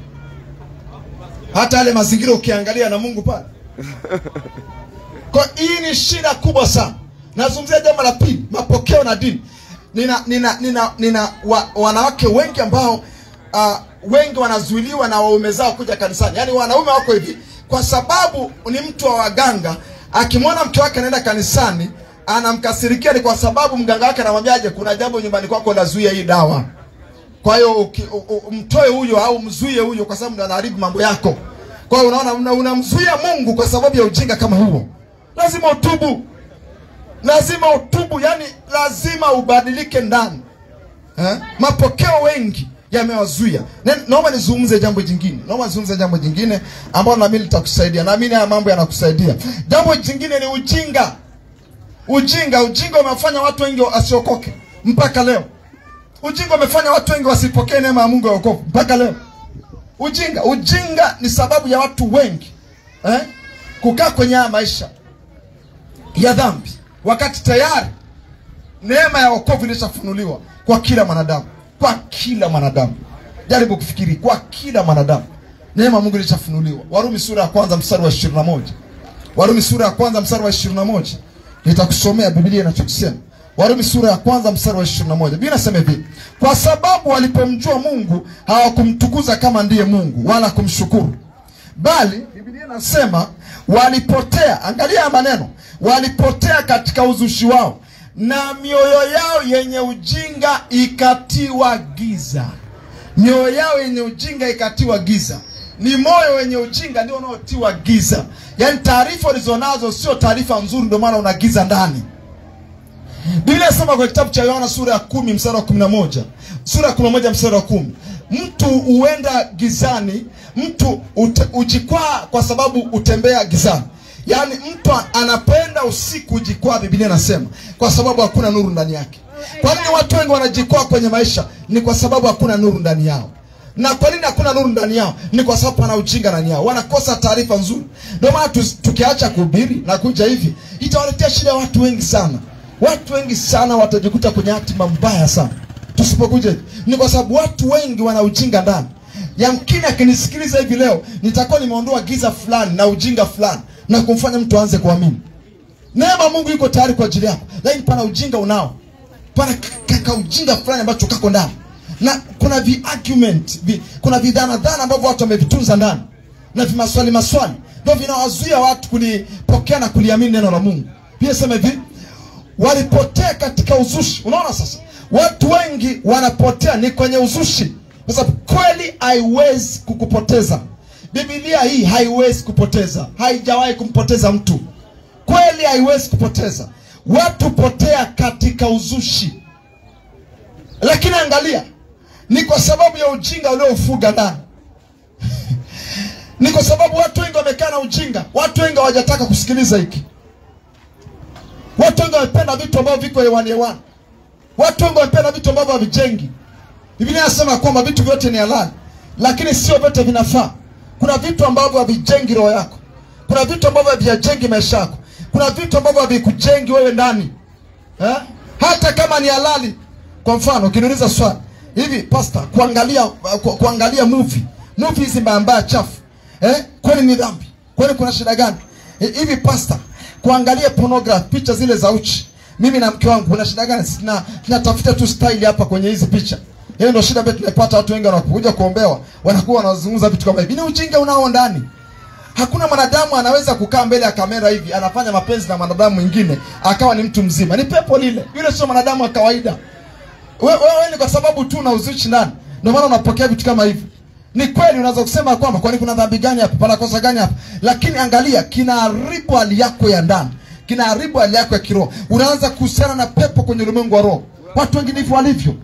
Hata yale mazingira ukiangalia na Mungu pale. Kwa hii ni shida kubwa sana. Nazungumzia jambo la pili, mapokeo na dini. Nina wanawake wengi ambao wengi wanazuiliwa na waume zao kuja kanisani. Yaani wanaume wako hivi, kwa sababu ni mtu wa waganga, akimwona mke wake anaenda kanisani, anamkasirikia ni kwa sababu mganga wake anamwambiaje, kuna jambo nyumbani kwako lazuia hii dawa. Kwa hiyo mtoe huyo au mzuie huyo kwa sababu ndo anaharibu mambo yako. Kwa hiyo unaona unamzuia Mungu kwa sababu ya ujinga kama huo. Lazima utubu. Lazima utubu, yani lazima ubadilike ndani. Mapokeo wengi yamewazuia. Naomba nizungumze jambo jingine. Ambalo na mimi litakusaidia. Na mimi haya mambo yanakusaidia. Jambo jingine ni ujinga. Ujinga umefanya watu wengi wasiokoke mpaka leo. Ujinga umefanya watu wengi wasipokee neema ya Mungu ya wokovu mpaka leo. Ujinga ni sababu ya watu wengi kukaa kwenye maisha ya dhambi. wakati tayari neema ya wokovu ilishafunuliwa kwa kila mwanadamu. Kwa kila mwanadamu. Jaribu kufikiri, kwa kila mwanadamu neema Mungu ilishafunuliwa. Warumi sura ya kwanza mstari wa 21. Warumi sura ya kwanza mstari wa 21. Nitakusomea Biblia inachosema. Warumi sura ya kwanza mstari wa 21. Biblia inasema hivi: kwa sababu walipomjua Mungu hawakumtukuza kama ndiye Mungu wala kumshukuru, bali Biblia inasema walipotea. Angalia maneno, walipotea katika uzushi wao, na mioyo yao yenye ujinga ikatiwa giza. Mioyo yao yenye ujinga ikatiwa giza. Ni moyo wenye ujinga ndio unaotiwa giza. Yaani taarifa ulizonazo sio taarifa nzuri, ndio maana una giza ndani. Biblia inasema kwa kitabu cha Yohana sura ya 10 mstari wa 11. Sura ya 11 mstari wa 10. Mtu huenda gizani, mtu ujikwaa kwa sababu utembea gizani. Yaani mtu anapenda usiku ujikwaa, Biblia inasema, kwa sababu hakuna nuru ndani yake. Kwa nini watu wengi wanajikwaa kwenye maisha? Ni kwa sababu hakuna nuru ndani yao. Na kwa nini hakuna nuru ndani yao? Ni kwa sababu wana ujinga ndani yao. Wanakosa taarifa nzuri. Ndio maana tukiacha kuhubiri na kuja hivi, itawaletea shida watu wengi sana. Watu wengi sana watajikuta kwenye hatima mbaya sana tusipokuja. Ni kwa sababu watu wengi wana ujinga ndani. Yamkini akinisikiliza hivi leo, nitakuwa nimeondoa giza fulani na ujinga fulani na kumfanya mtu aanze kuamini. Neema Mungu yuko tayari kwa ajili yako. Lakini pana ujinga unao. Pana kaka ujinga fulani ambacho kako ndani. Na kuna argument, kuna dhana ambavyo watu wamevitunza ndani. Na maswali ndio vinawazuia watu kulipokea na kuliamini neno la Mungu. Pia sema hivi, walipotea katika uzushi. Unaona sasa? Watu wengi wanapotea ni kwenye uzushi. Kwa sababu kweli haiwezi kukupoteza. Biblia hii haiwezi kupoteza. Haijawahi kumpoteza mtu. Kweli haiwezi kupoteza. Watu potea katika uzushi. Lakini angalia, ni kwa sababu ya ujinga uliofuga ndani. Ni kwa sababu watu wengi wamekaa na ujinga. Watu wengi hawajataka kusikiliza hiki. Watu wengi wanapenda vitu ambavyo viko hewani. Watu wengi wanapenda vitu ambavyo havijengi. Biblia inasema kwamba vitu vyote ni halali, lakini sio vyote vinafaa. Kuna vitu ambavyo havijengi roho yako. Kuna vitu ambavyo havijengi maisha yako. Kuna vitu ambavyo havikujengi wewe ndani. Hata kama ni halali. Kwa mfano, ukiniuliza swali, hivi pastor, kuangalia movie hizi mbaya chafu, kwani ni dhambi? Kwani kuna shida gani? Hivi pastor, kuangalia pornography, picha zile za uchi, mimi na mke wangu, kuna shida gani? Tunatafuta tu style hapa kwenye hizi picha. Hiyo ndio shida ambayo tunapata. Watu wengi wanakuja kuombewa, wanakuwa wanazungumza vitu kama hivi. Ni ujinga unao ndani. Hakuna mwanadamu anaweza kukaa mbele ya kamera hivi anafanya mapenzi na mwanadamu mwingine akawa ni mtu mzima. Ni pepo lile. Yule sio mwanadamu wa kawaida. Wewe ni kwa sababu tu una uzuchi ndani, ndio maana unapokea vitu kama hivi. Ni kweli unaweza kusema kwamba kwani kuna dhambi gani hapa? Pana kosa gani hapa? Lakini angalia, kinaharibu hali yako ya ndani. Kinaharibu hali yako ya kiroho. Unaanza kuhusiana na pepo kwenye ulimwengu wa roho. Watu wengi ndivyo walivyo.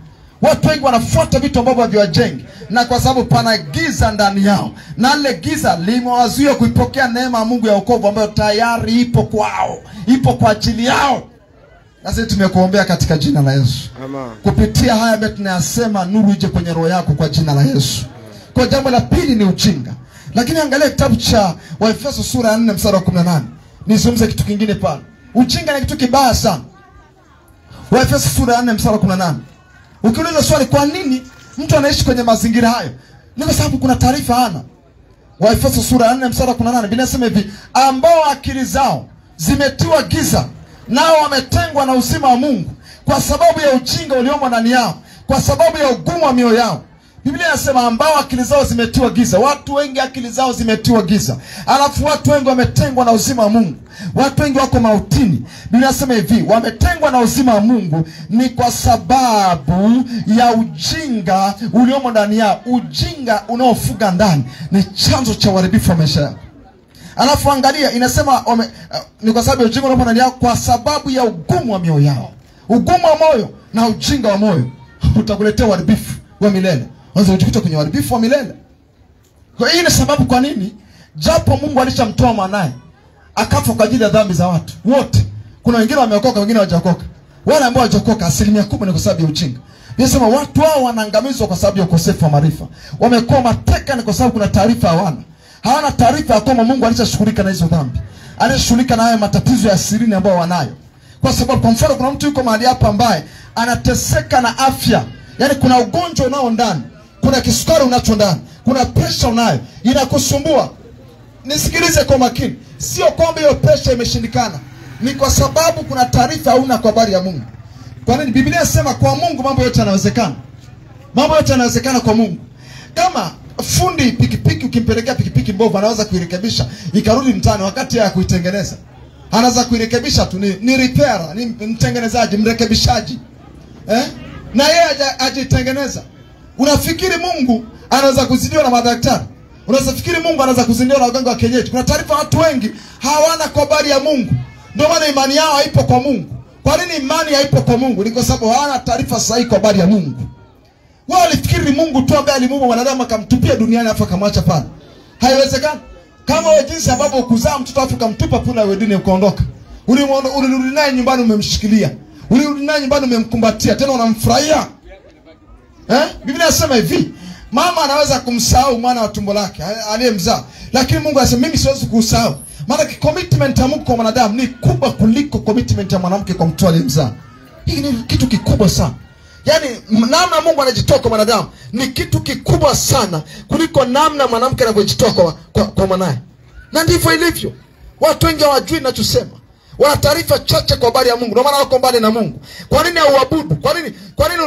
Watu wengi wanafuata vitu ambavyo haviwajengi, na kwa sababu pana giza ndani yao. Na ile giza limewazuia kuipokea neema ya Mungu ya wokovu ambayo tayari ipo kwao. Ipo kwa ajili yao. Sasa tumekuombea katika jina la Yesu. Amen. Kupitia haya ambayo tunayasema, nuru ije kwenye roho yako kwa jina la Yesu. Kwa jambo la pili ni ujinga. Lakini angalia kitabu cha Waefeso sura ya 4 mstari wa 18. Nizungumze kitu kingine pale. Ujinga ni kitu kibaya sana. Waefeso sura ya 4 mstari wa 18. Ukiuliza swali, kwa nini mtu anaishi kwenye mazingira hayo? Ni kwa sababu kuna taarifa hana. Waefeso sura ya 4 mstari wa 18 Biblia inasema hivi, ambao akili zao zimetiwa giza, nao wametengwa na uzima wa Mungu kwa sababu ya ujinga uliomo ndani yao, kwa sababu ya ugumu wa mioyo yao. Biblia inasema ambao akili zao zimetiwa giza. Watu wengi akili zao zimetiwa giza. Alafu watu wengi wametengwa na uzima wa Mungu. Watu wengi wako mautini. Biblia inasema hivi, wametengwa na uzima wa Mungu ni kwa sababu ya ujinga uliomo ndani yao. Ujinga unaofuga ndani ni chanzo cha uharibifu wa maisha yako. Alafu angalia, inasema ni kwa sababu ya ujinga uliomo ndani yao, kwa sababu ya ugumu wa mioyo yao. Ugumu wa moyo na ujinga wa moyo utakuletea uharibifu wa milele. Unaweza kujikuta kwenye uharibifu wa milele. Kwa hiyo ni sababu kwa nini japo Mungu alishamtoa mwanae akafa kwa ajili ya dhambi za watu wote. Kuna wengine wameokoka, wengine hawajaokoka. Wale ambao hawajaokoka 10% ni kwa sababu ya ujinga. Nasema watu hao wanaangamizwa kwa sababu ya ukosefu wa maarifa. Wamekuwa mateka ni kwa sababu kuna taarifa hawana. Hawana taarifa ya kwamba Mungu alishashughulika na hizo dhambi. Alishughulika na hayo matatizo ya sirini ambayo wanayo. Kwa sababu kwa mfano kuna mtu yuko mahali hapa ambaye anateseka na afya. Yaani kuna ugonjwa unao ndani, kuna kisukari unacho ndani, kuna pressure unayo, inakusumbua. Nisikilize kwa makini. Sio kwamba hiyo pressure imeshindikana. Ni kwa sababu kuna taarifa hauna kwa habari ya Mungu. Kwa nini? Biblia inasema kwa Mungu mambo yote yanawezekana. Mambo yote yanawezekana kwa Mungu. Kama fundi pikipiki ukimpelekea pikipiki mbovu anaweza kuirekebisha ikarudi mtaani wakati ya kuitengeneza. Anaweza kuirekebisha tu, ni repairer, ni mtengenezaji, mrekebishaji. Na yeye ajitengeneza. Unafikiri Mungu anaweza kuzidiwa na madaktari? Unaweza fikiri Mungu anaweza kuzidiwa na waganga wa kienyeji? Kuna taarifa watu wengi hawana kwa habari ya Mungu. Ndio maana imani yao haipo kwa Mungu. Kwa nini imani haipo kwa Mungu? Ni kwa sababu hawana taarifa sahihi kwa habari ya Mungu. Wao walifikiri Mungu tu ambaye alimuumba mwanadamu akamtupia duniani afa kamwacha pale. Haiwezekani. Kama wewe jinsi ambavyo ukuzaa mtoto afa kamtupa puna wedini ukaondoka. Ulirudi naye nyumbani umemshikilia. Ulirudi naye nyumbani umemkumbatia, tena unamfurahia. Biblia inasema hivi, mama anaweza kumsahau mwana wa tumbo lake aliyemzaa, lakini Mungu anasema mimi siwezi kusahau. Maana commitment ya Mungu kwa mwanadamu ni kubwa kuliko commitment ya mwanamke kwa mtoto aliyemzaa. Hii ni kitu kikubwa sana. Yaani namna Mungu anajitoa kwa mwanadamu ni kitu kikubwa sana kuliko namna mwanamke anavyojitoa kwa mwanae. Na ndivyo ilivyo. Watu wengi hawajui ninachosema. Wana taarifa chache kwa habari ya Mungu. Ndio maana wako mbali na Mungu. Kwa nini hauabudu? Kwa nini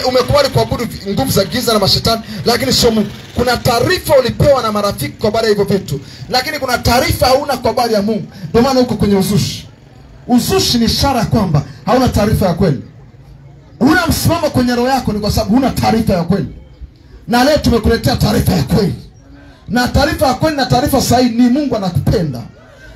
umekubali kuabudu nguvu za giza na mashetani lakini sio Mungu? Kuna taarifa ulipewa na marafiki kwa habari ya hivyo vitu, lakini kuna taarifa hauna kwa habari ya Mungu. Ndio maana uko kwenye uzushi. Uzushi ni ishara kwamba hauna taarifa ya kweli. Una msimamo kwenye roho yako ni kwa sababu huna taarifa ya kweli. Na leo tumekuletea taarifa ya kweli. Na taarifa ya kweli na taarifa sahihi ni Mungu anakupenda.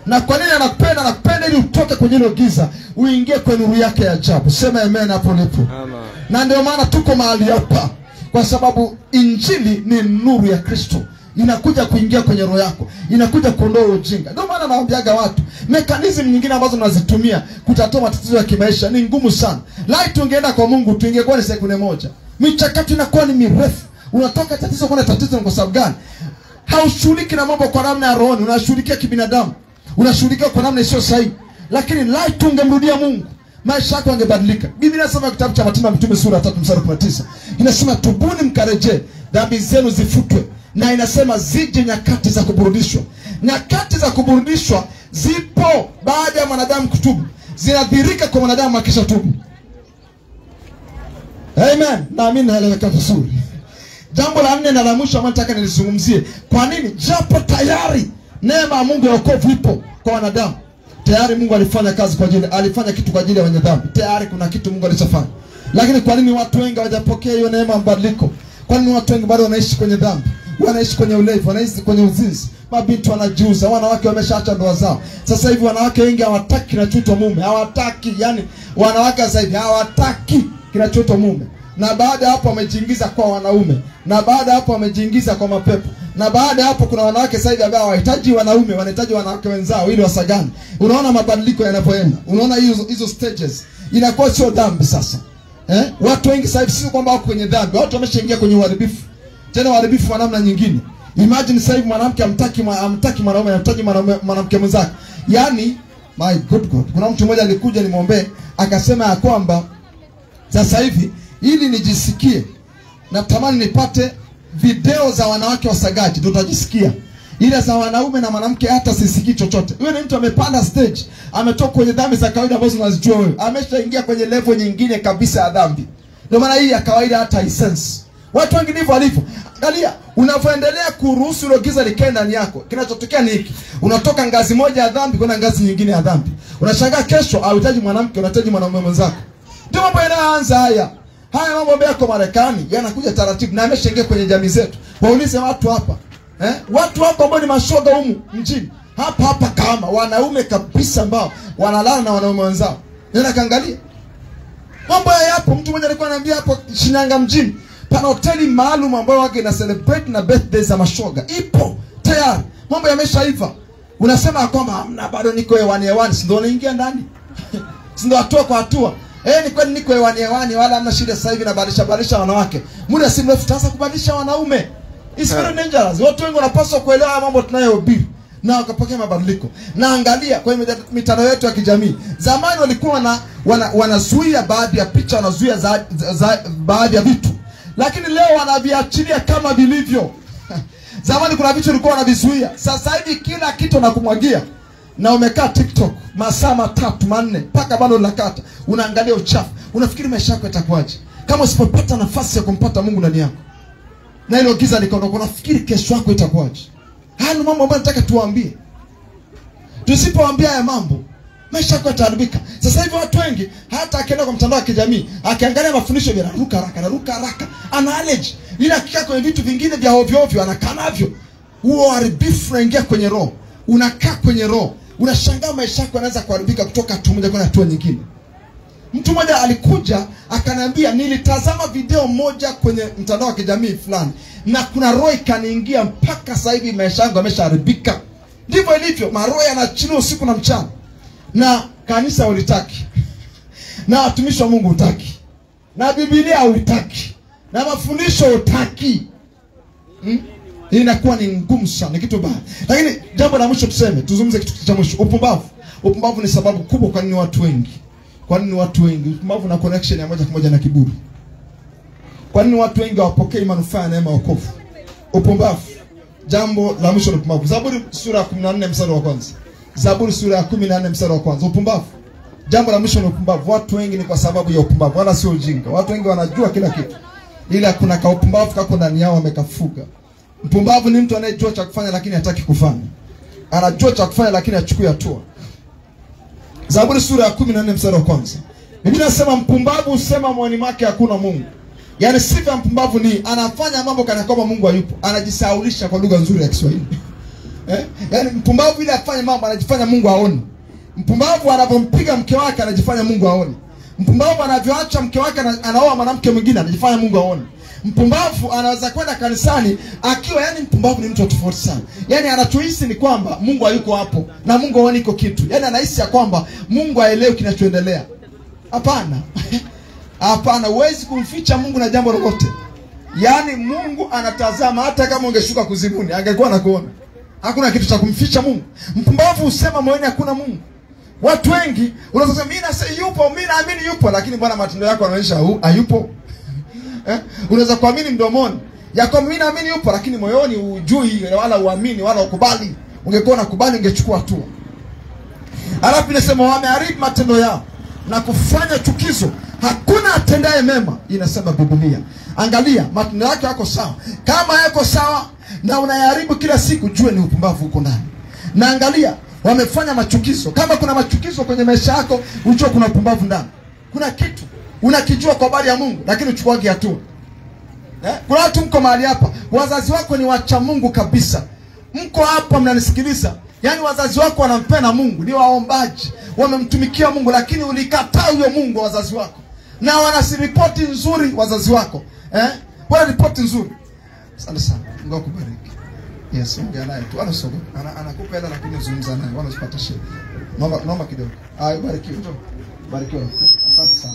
Na kwa nini anakupenda? Anakupenda ili utoke kwenye hilo giza, uingie kwenye nuru yake ya ajabu. Sema amen hapo ulipo. Amen. Na ndio maana tuko mahali hapa. Kwa sababu injili ni nuru ya Kristo. Inakuja kuingia kwenye roho yako, inakuja kuondoa ujinga. Ndio maana naambiaga watu, mekanizmu nyingine ambazo tunazitumia kutatua matatizo ya kimaisha ni ngumu sana. Lai tungeenda kwa Mungu tuingekuwa ni sekunde moja. Michakato inakuwa ni mirefu. Unatoka tatizo kwenda tatizo kwa sababu gani? Haushughuliki na mambo kwa namna ya roho, unashughulikia kibinadamu. Unashughulikia kwa namna isiyo sahihi. Lakini lai tungemrudia Mungu, maisha yako yangebadilika. Biblia inasema kitabu cha Matendo ya Mitume sura 3 mstari 19. Inasema tubuni mkarejee, dhambi zenu zifutwe. Na inasema zije nyakati za kuburudishwa. Nyakati za kuburudishwa zipo baada ya mwanadamu kutubu. Zinadhirika kwa mwanadamu akisha tubu. Amen. Naamini naeleweka vizuri. Jambo la 4 na la mwisho ambalo nataka nilizungumzie. Kwa nini? Japo tayari neema ya Mungu ya wokovu ipo kwa wanadamu. Tayari Mungu alifanya kazi kwa ajili, alifanya kitu kwa ajili ya wenye dhambi. Tayari kuna kitu Mungu alishafanya. Lakini kwa nini watu wengi hawajapokea hiyo neema ya mabadiliko? Kwa nini watu wengi bado wanaishi kwenye dhambi? Wanaishi kwenye ulevi, wanaishi kwenye uzinzi. Mabinti wanajiuza, wanawake wameshaacha ndoa zao. Sasa hivi wanawake wengi hawataki kinachoitwa mume. Hawataki, yani wanawake sasa hivi hawataki kinachoitwa mume. Na baada hapo wamejiingiza kwa wanaume. Na baada hapo wamejiingiza kwa mapepo. Na baada hapo kuna wanawake sasa hivi ambao hawahitaji wanaume, wanahitaji wanawake wenzao ili wasagane. Unaona mabadiliko yanapoenda. Unaona hizo stages. Inakuwa sio dhambi sasa. Watu wengi sasa hivi sio kwamba wako kwenye dhambi. Watu wameshaingia kwenye uharibifu. Tena uharibifu wa namna nyingine. Imagine sasa hivi mwanamke hamtaki mwanaume, anahitaji mwanamke mwenzake. Yaani my good God. Kuna mtu mmoja alikuja nimwombee akasema ya kwamba sasa hivi ili nijisikie natamani nipate video za wanawake wasagaji ndio utajisikia. Ile za wanaume na mwanamke hata sisikii chochote. Wewe ni mtu amepanda stage, ametoka kwenye dhambi za kawaida ambazo unazijua wewe. Ameshaingia kwenye level nyingine kabisa ya dhambi. Ndio maana hii ya kawaida hata isense. Watu wengi ndivyo walivyo. Angalia, unavyoendelea kuruhusu ile giza likae ndani yako, kinachotokea ni hiki. Unatoka ngazi moja ya dhambi kwenda ngazi nyingine ya dhambi. Unashangaa kesho hauhitaji mwanamke, unahitaji mwanaume mwenzako. Ndio mambo yanaanza haya. Haya mambo yako Marekani yanakuja taratibu na ameshaingia kwenye jamii zetu. Waulize watu hapa. Watu hapa ambao ni mashoga humu mjini. Hapa kama wanaume kabisa ambao wanalala na wanaume wenzao. Nenda kaangalia. Mambo haya yapo. Mtu mmoja alikuwa ananiambia hapo Shinyanga mjini. Pana hoteli maalum ambayo wake ina celebrate na birthday za mashoga. Ipo tayari. Mambo yameshaiva. Unasema kwamba hamna bado niko hewani, si ndio unaingia ndani? Si ndio hatua kwa hatua. Ni kweli niko hewani wala hamna shida sasa hivi na badilisha wanawake. Muda si mrefu tutaanza kubadilisha wanaume. It's very dangerous. Watu wengi wanapaswa kuelewa mambo tunayohubiri. na wakapokea mabadiliko. Na angalia kwenye mitandao yetu ya kijamii, zamani walikuwa wanazuia baadhi ya picha, wanazuia baadhi ya vitu, lakini leo wanaviachilia kama vilivyo. Zamani kuna vitu walikuwa wanavizuia, sasa hivi kila kitu nakumwagia. Na umekaa TikTok masaa 3 4 mpaka bado unakata, unaangalia uchafu. Unafikiri maisha yako yatakuwaje kama usipopata nafasi ya kumpata Mungu ndani yako? Na hilo giza likaondoka, unafikiri kesho yako itakuwaje? Haya mambo ambayo nataka tuwaambie. Tusipowaambia haya mambo, maisha yako yataharibika. Sasa hivi watu wengi hata akienda kwa mtandao wa kijamii, akiangalia mafundisho ya ruka haraka, ana allergy. Ila akikaa kwenye vitu vingine vya ovyo ovyo anakaa navyo. Huo haribifu unaingia kwenye roho. Unakaa kwenye roho. Unashangaa maisha yako yanaanza kuharibika kutoka hatua moja kwenda hatua nyingine. Mtu mmoja alikuja akaniambia, nilitazama video moja kwenye mtandao wa kijamii fulani na kuna roho ikaniingia mpaka sasa hivi maisha yangu yameshaharibika. Ndivyo ilivyo, maroho yanachini usiku na mchana. Na kanisa ulitaki, na watumishi wa Mungu utaki, na Biblia ulitaki, na mafundisho utaki. Hii inakuwa ni ngumu sana, ni kitu baya. Lakini jambo la mwisho tuzungumze kitu cha mwisho, upumbavu. Upumbavu ni sababu kubwa kwa nini watu wengi. Kwa nini watu wengi? Upumbavu na connection ya moja kwa moja na kiburi. Kwa nini watu wengi hawapokei manufaa ya neema ya wokovu? Upumbavu. Jambo la mwisho ni upumbavu. Zaburi sura ya 14 mstari wa kwanza. Zaburi sura ya 14 mstari wa kwanza. Upumbavu. Jambo la mwisho ni upumbavu. Watu wengi ni kwa sababu ya upumbavu, wala sio ujinga. Watu wengi wanajua kila kitu, ila kuna ka upumbavu kako ndani yao wamekafuga. Mpumbavu ni mtu anayejua cha kufanya lakini hataki kufanya. Anajua cha kufanya lakini hachukui hatua. Zaburi sura ya 14 mstari wa kwanza. Biblia inasema mpumbavu husema moyoni mwake hakuna Mungu. Yaani sifa ya mpumbavu ni anafanya mambo kana kwamba Mungu hayupo. Anajisaulisha kwa lugha nzuri ya Kiswahili. Yaani mpumbavu ile afanye mambo anajifanya Mungu haoni. Mpumbavu anapompiga mke wake anajifanya Mungu haoni. Mpumbavu anavyoacha mke wake anaoa mwanamke mwingine anajifanya Mungu haoni. Mpumbavu anaweza kwenda kanisani akiwa, yani mpumbavu ni mtu tofauti sana. Yani anachohisi ni kwamba Mungu hayuko hapo na Mungu haoni iko kitu. Yani anahisi ya kwamba Mungu haelewi kinachoendelea. Hapana. Hapana, huwezi kumficha Mungu na jambo lolote. Yani Mungu anatazama, hata kama ungeshuka kuzimuni angekuwa anakuona. Hakuna kitu cha kumficha Mungu. Mpumbavu husema moyoni hakuna Mungu. Watu wengi unasema mimi yupo, mimi naamini yupo, lakini bwana matendo yako yanaonyesha hayupo. Unaweza kuamini mdomoni yako mimi naamini yupo, lakini moyoni hujui wala uamini wala ukubali. Ungekuwa unakubali ungechukua hatua. Alafu inasema wameharibu matendo yao na kufanya chukizo, hakuna atendaye mema, inasema Biblia. Angalia matendo yako yako sawa. Kama yako sawa na unayaharibu kila siku, jue ni upumbavu huko ndani. Na angalia wamefanya machukizo. Kama kuna machukizo kwenye maisha yako, ujue kuna upumbavu ndani. Kuna kitu unakijua kwa habari ya Mungu lakini uchukuage hatua. Kuna watu mko mahali hapa, wazazi wako ni wacha Mungu kabisa. Mko hapa mnanisikiliza. Yaani wazazi wako wanampenda Mungu, ni waombaji, wamemtumikia Mungu, lakini ulikataa huyo Mungu wa wazazi wako. Na wanasiripoti nzuri wazazi wako. Wana ripoti nzuri. Asante sana. Mungu akubariki. Yes, ongea naye tu. Anakupa hela lakini zungumza naye, wala usipate shida. Naomba kidogo. Barikiwe. Barikiwe. Asante sana.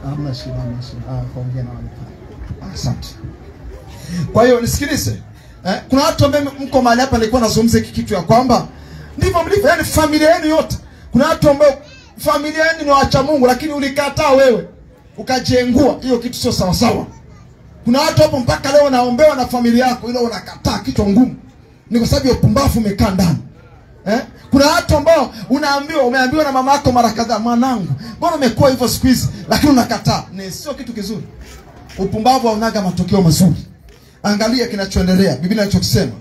Hamna shida. Kaongea na wale. Asante. Kwa hiyo nisikilize. Kuna watu ambao mko mahali hapa nilikuwa nazungumza hiki kitu ya kwamba ndivyo mlivyo, yani familia yenu yote. Kuna watu ambao familia yenu ni waacha Mungu lakini ulikataa wewe, ukajengua. Hiyo kitu sio sawa sawa. Kuna watu hapo mpaka leo naombewa na familia yako, ile unakataa, kichwa ngumu. Ni kwa sababu ya upumbavu umekaa ndani. Kuna watu ambao umeambiwa na mama yako mara kadhaa, mwanangu, mbona umekuwa hivyo siku hizi, lakini unakataa. Ni sio kitu kizuri. Upumbavu haunaga matokeo mazuri. Angalia kinachoendelea. Biblia inachosema,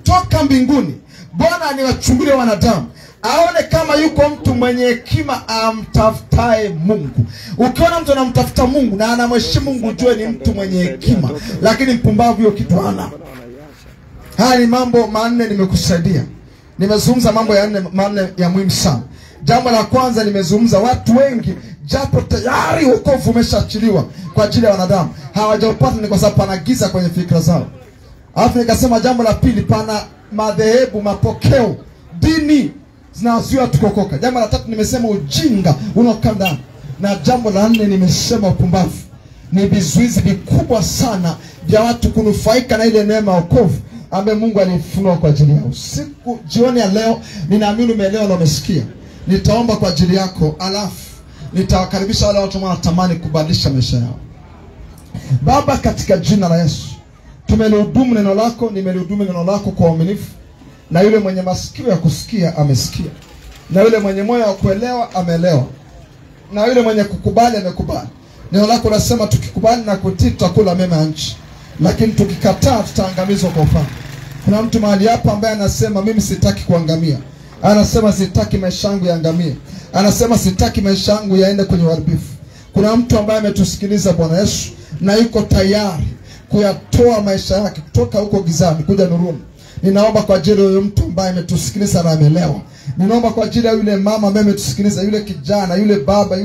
toka mbinguni Bwana aniwachungulie wanadamu, aone kama yuko mtu mwenye hekima amtafutaye Mungu. Ukiona mtu anamtafuta Mungu na anamheshimu Mungu, jue ni mtu mwenye hekima. Lakini mpumbavu hiyo kitu hana. Haya ni mambo manne nimekusaidia. Nimezungumza mambo ya manne ya muhimu sana. Jambo la kwanza nimezungumza watu wengi japo tayari wokovu umeshaachiliwa kwa ajili ya wanadamu, hawajaupata ni kwa sababu pana giza kwenye fikra zao. Alafu nikasema jambo la pili, pana madhehebu, mapokeo, dini zinazuia tukokoka. Jambo la tatu nimesema ujinga unaokanda. Na jambo la nne nimesema upumbavu ni vizuizi vikubwa sana vya watu kunufaika na ile neema ya wokovu ambaye Mungu alifunua kwa ajili yao. Siku jioni ya leo ninaamini umeelewa na umesikia. Nitaomba kwa ajili yako, alafu nitawakaribisha wale watu wanatamani kubadilisha maisha yao. Baba, katika jina la Yesu, tumelihudumu neno lako, nimelihudumu neno lako kwa uaminifu, na yule mwenye masikio ya kusikia amesikia, na yule mwenye moyo wa kuelewa ameelewa, na yule mwenye kukubali amekubali. Neno lako nasema tukikubali na kutii tutakula mema ya nchi, lakini tukikataa tutaangamizwa kwa upanga. Kuna mtu mahali hapa ambaye anasema mimi sitaki kuangamia. Anasema sitaki maisha yangu yaangamie. Anasema sitaki maisha yangu yaende kwenye uharibifu. Kuna mtu ambaye ametusikiliza Bwana Yesu na yuko tayari kuyatoa maisha yake kutoka huko gizani kuja nuruni. Ninaomba kwa ajili ya yule mtu ambaye ametusikiliza na ameelewa. Ninaomba kwa ajili ya yule mama ambaye ametusikiliza, yule kijana, yule baba,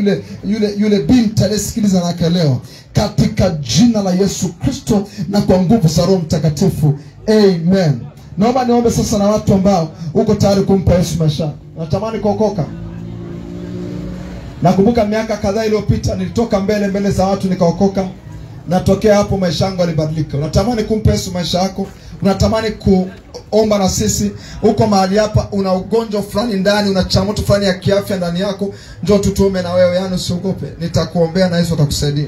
yule binti aliyesikiliza na akaelewa. Katika jina la Yesu Kristo na kwa nguvu za Roho Mtakatifu. Amen. Naomba niombe sasa na watu ambao uko tayari kumpa Yesu maisha. Natamani kuokoka. Nakumbuka miaka kadhaa iliyopita nilitoka mbele za watu nikaokoka. Natokea hapo maisha yangu yalibadilika. Unatamani kumpa Yesu maisha yako? Unatamani kuomba na sisi? Uko mahali hapa una ugonjwa fulani ndani, una changamoto fulani ya kiafya ndani yako, njoo tutuombe na wewe, yani usiogope. Nitakuombea na Yesu atakusaidia.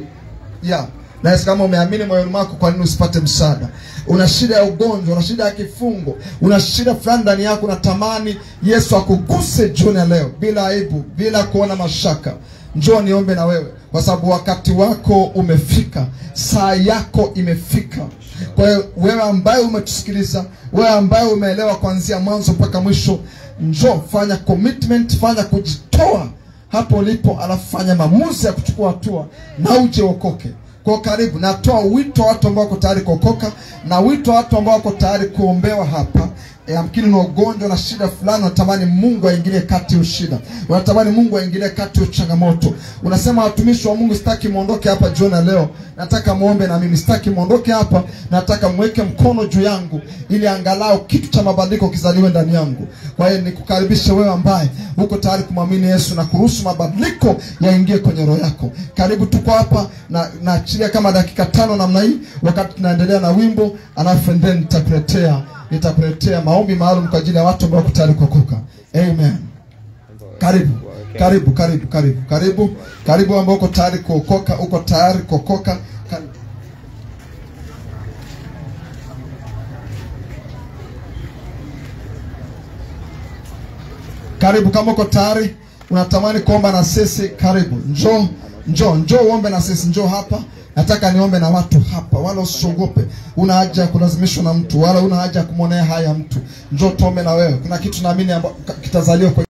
Na kama umeamini moyoni mwako, kwa nini usipate msaada? Una shida ya ugonjwa, una shida ya kifungo, una shida fulani ndani yako, unatamani Yesu akuguse jioni ya leo bila aibu, bila kuona mashaka. Njoo niombe na wewe, kwa sababu wakati wako umefika, saa yako imefika. Kwa hiyo wewe ambaye umetusikiliza, wewe ambaye umeelewa kuanzia mwanzo mpaka mwisho, njoo fanya commitment, fanya kujitoa hapo ulipo, alafu fanya maamuzi ya kuchukua hatua na uje uokoke. Kwa karibu, natoa wito watu ambao wako tayari kuokoka, na wito watu ambao wako tayari kuombewa hapa. Yamkini na ugonjwa na shida fulani, unatamani Mungu aingilie kati ya shida. Unatamani Mungu aingilie kati ya changamoto. Unasema watumishi wa Mungu, sitaki muondoke hapa jioni leo. Nataka muombe na mimi. Sitaki muondoke hapa, nataka mweke mkono juu yangu ili angalau kitu cha mabadiliko kizaliwe ndani yangu. Kwa hiyo nikukaribisha wewe ambaye uko tayari kumwamini Yesu na kuruhusu mabadiliko yaingie kwenye roho yako. Karibu, tuko hapa na achilia kama dakika 5 namna hii wakati tunaendelea na wimbo, alafu then nitakuletea maombi maalum kwa ajili ya watu ambao wako tayari kuokoka. Amen. Karibu ambao uko tayari kuokoka, uko tayari kuokoka. Karibu kama uko tayari unatamani kuomba na sisi, karibu. Njoo uombe na sisi, njoo hapa. Nataka niombe na watu hapa, wala usiogope. Una haja kulazimishwa na mtu, wala una haja kumwonea haya mtu. Njoo tuombe na wewe. Kuna kitu naamini kitazaliwa kwa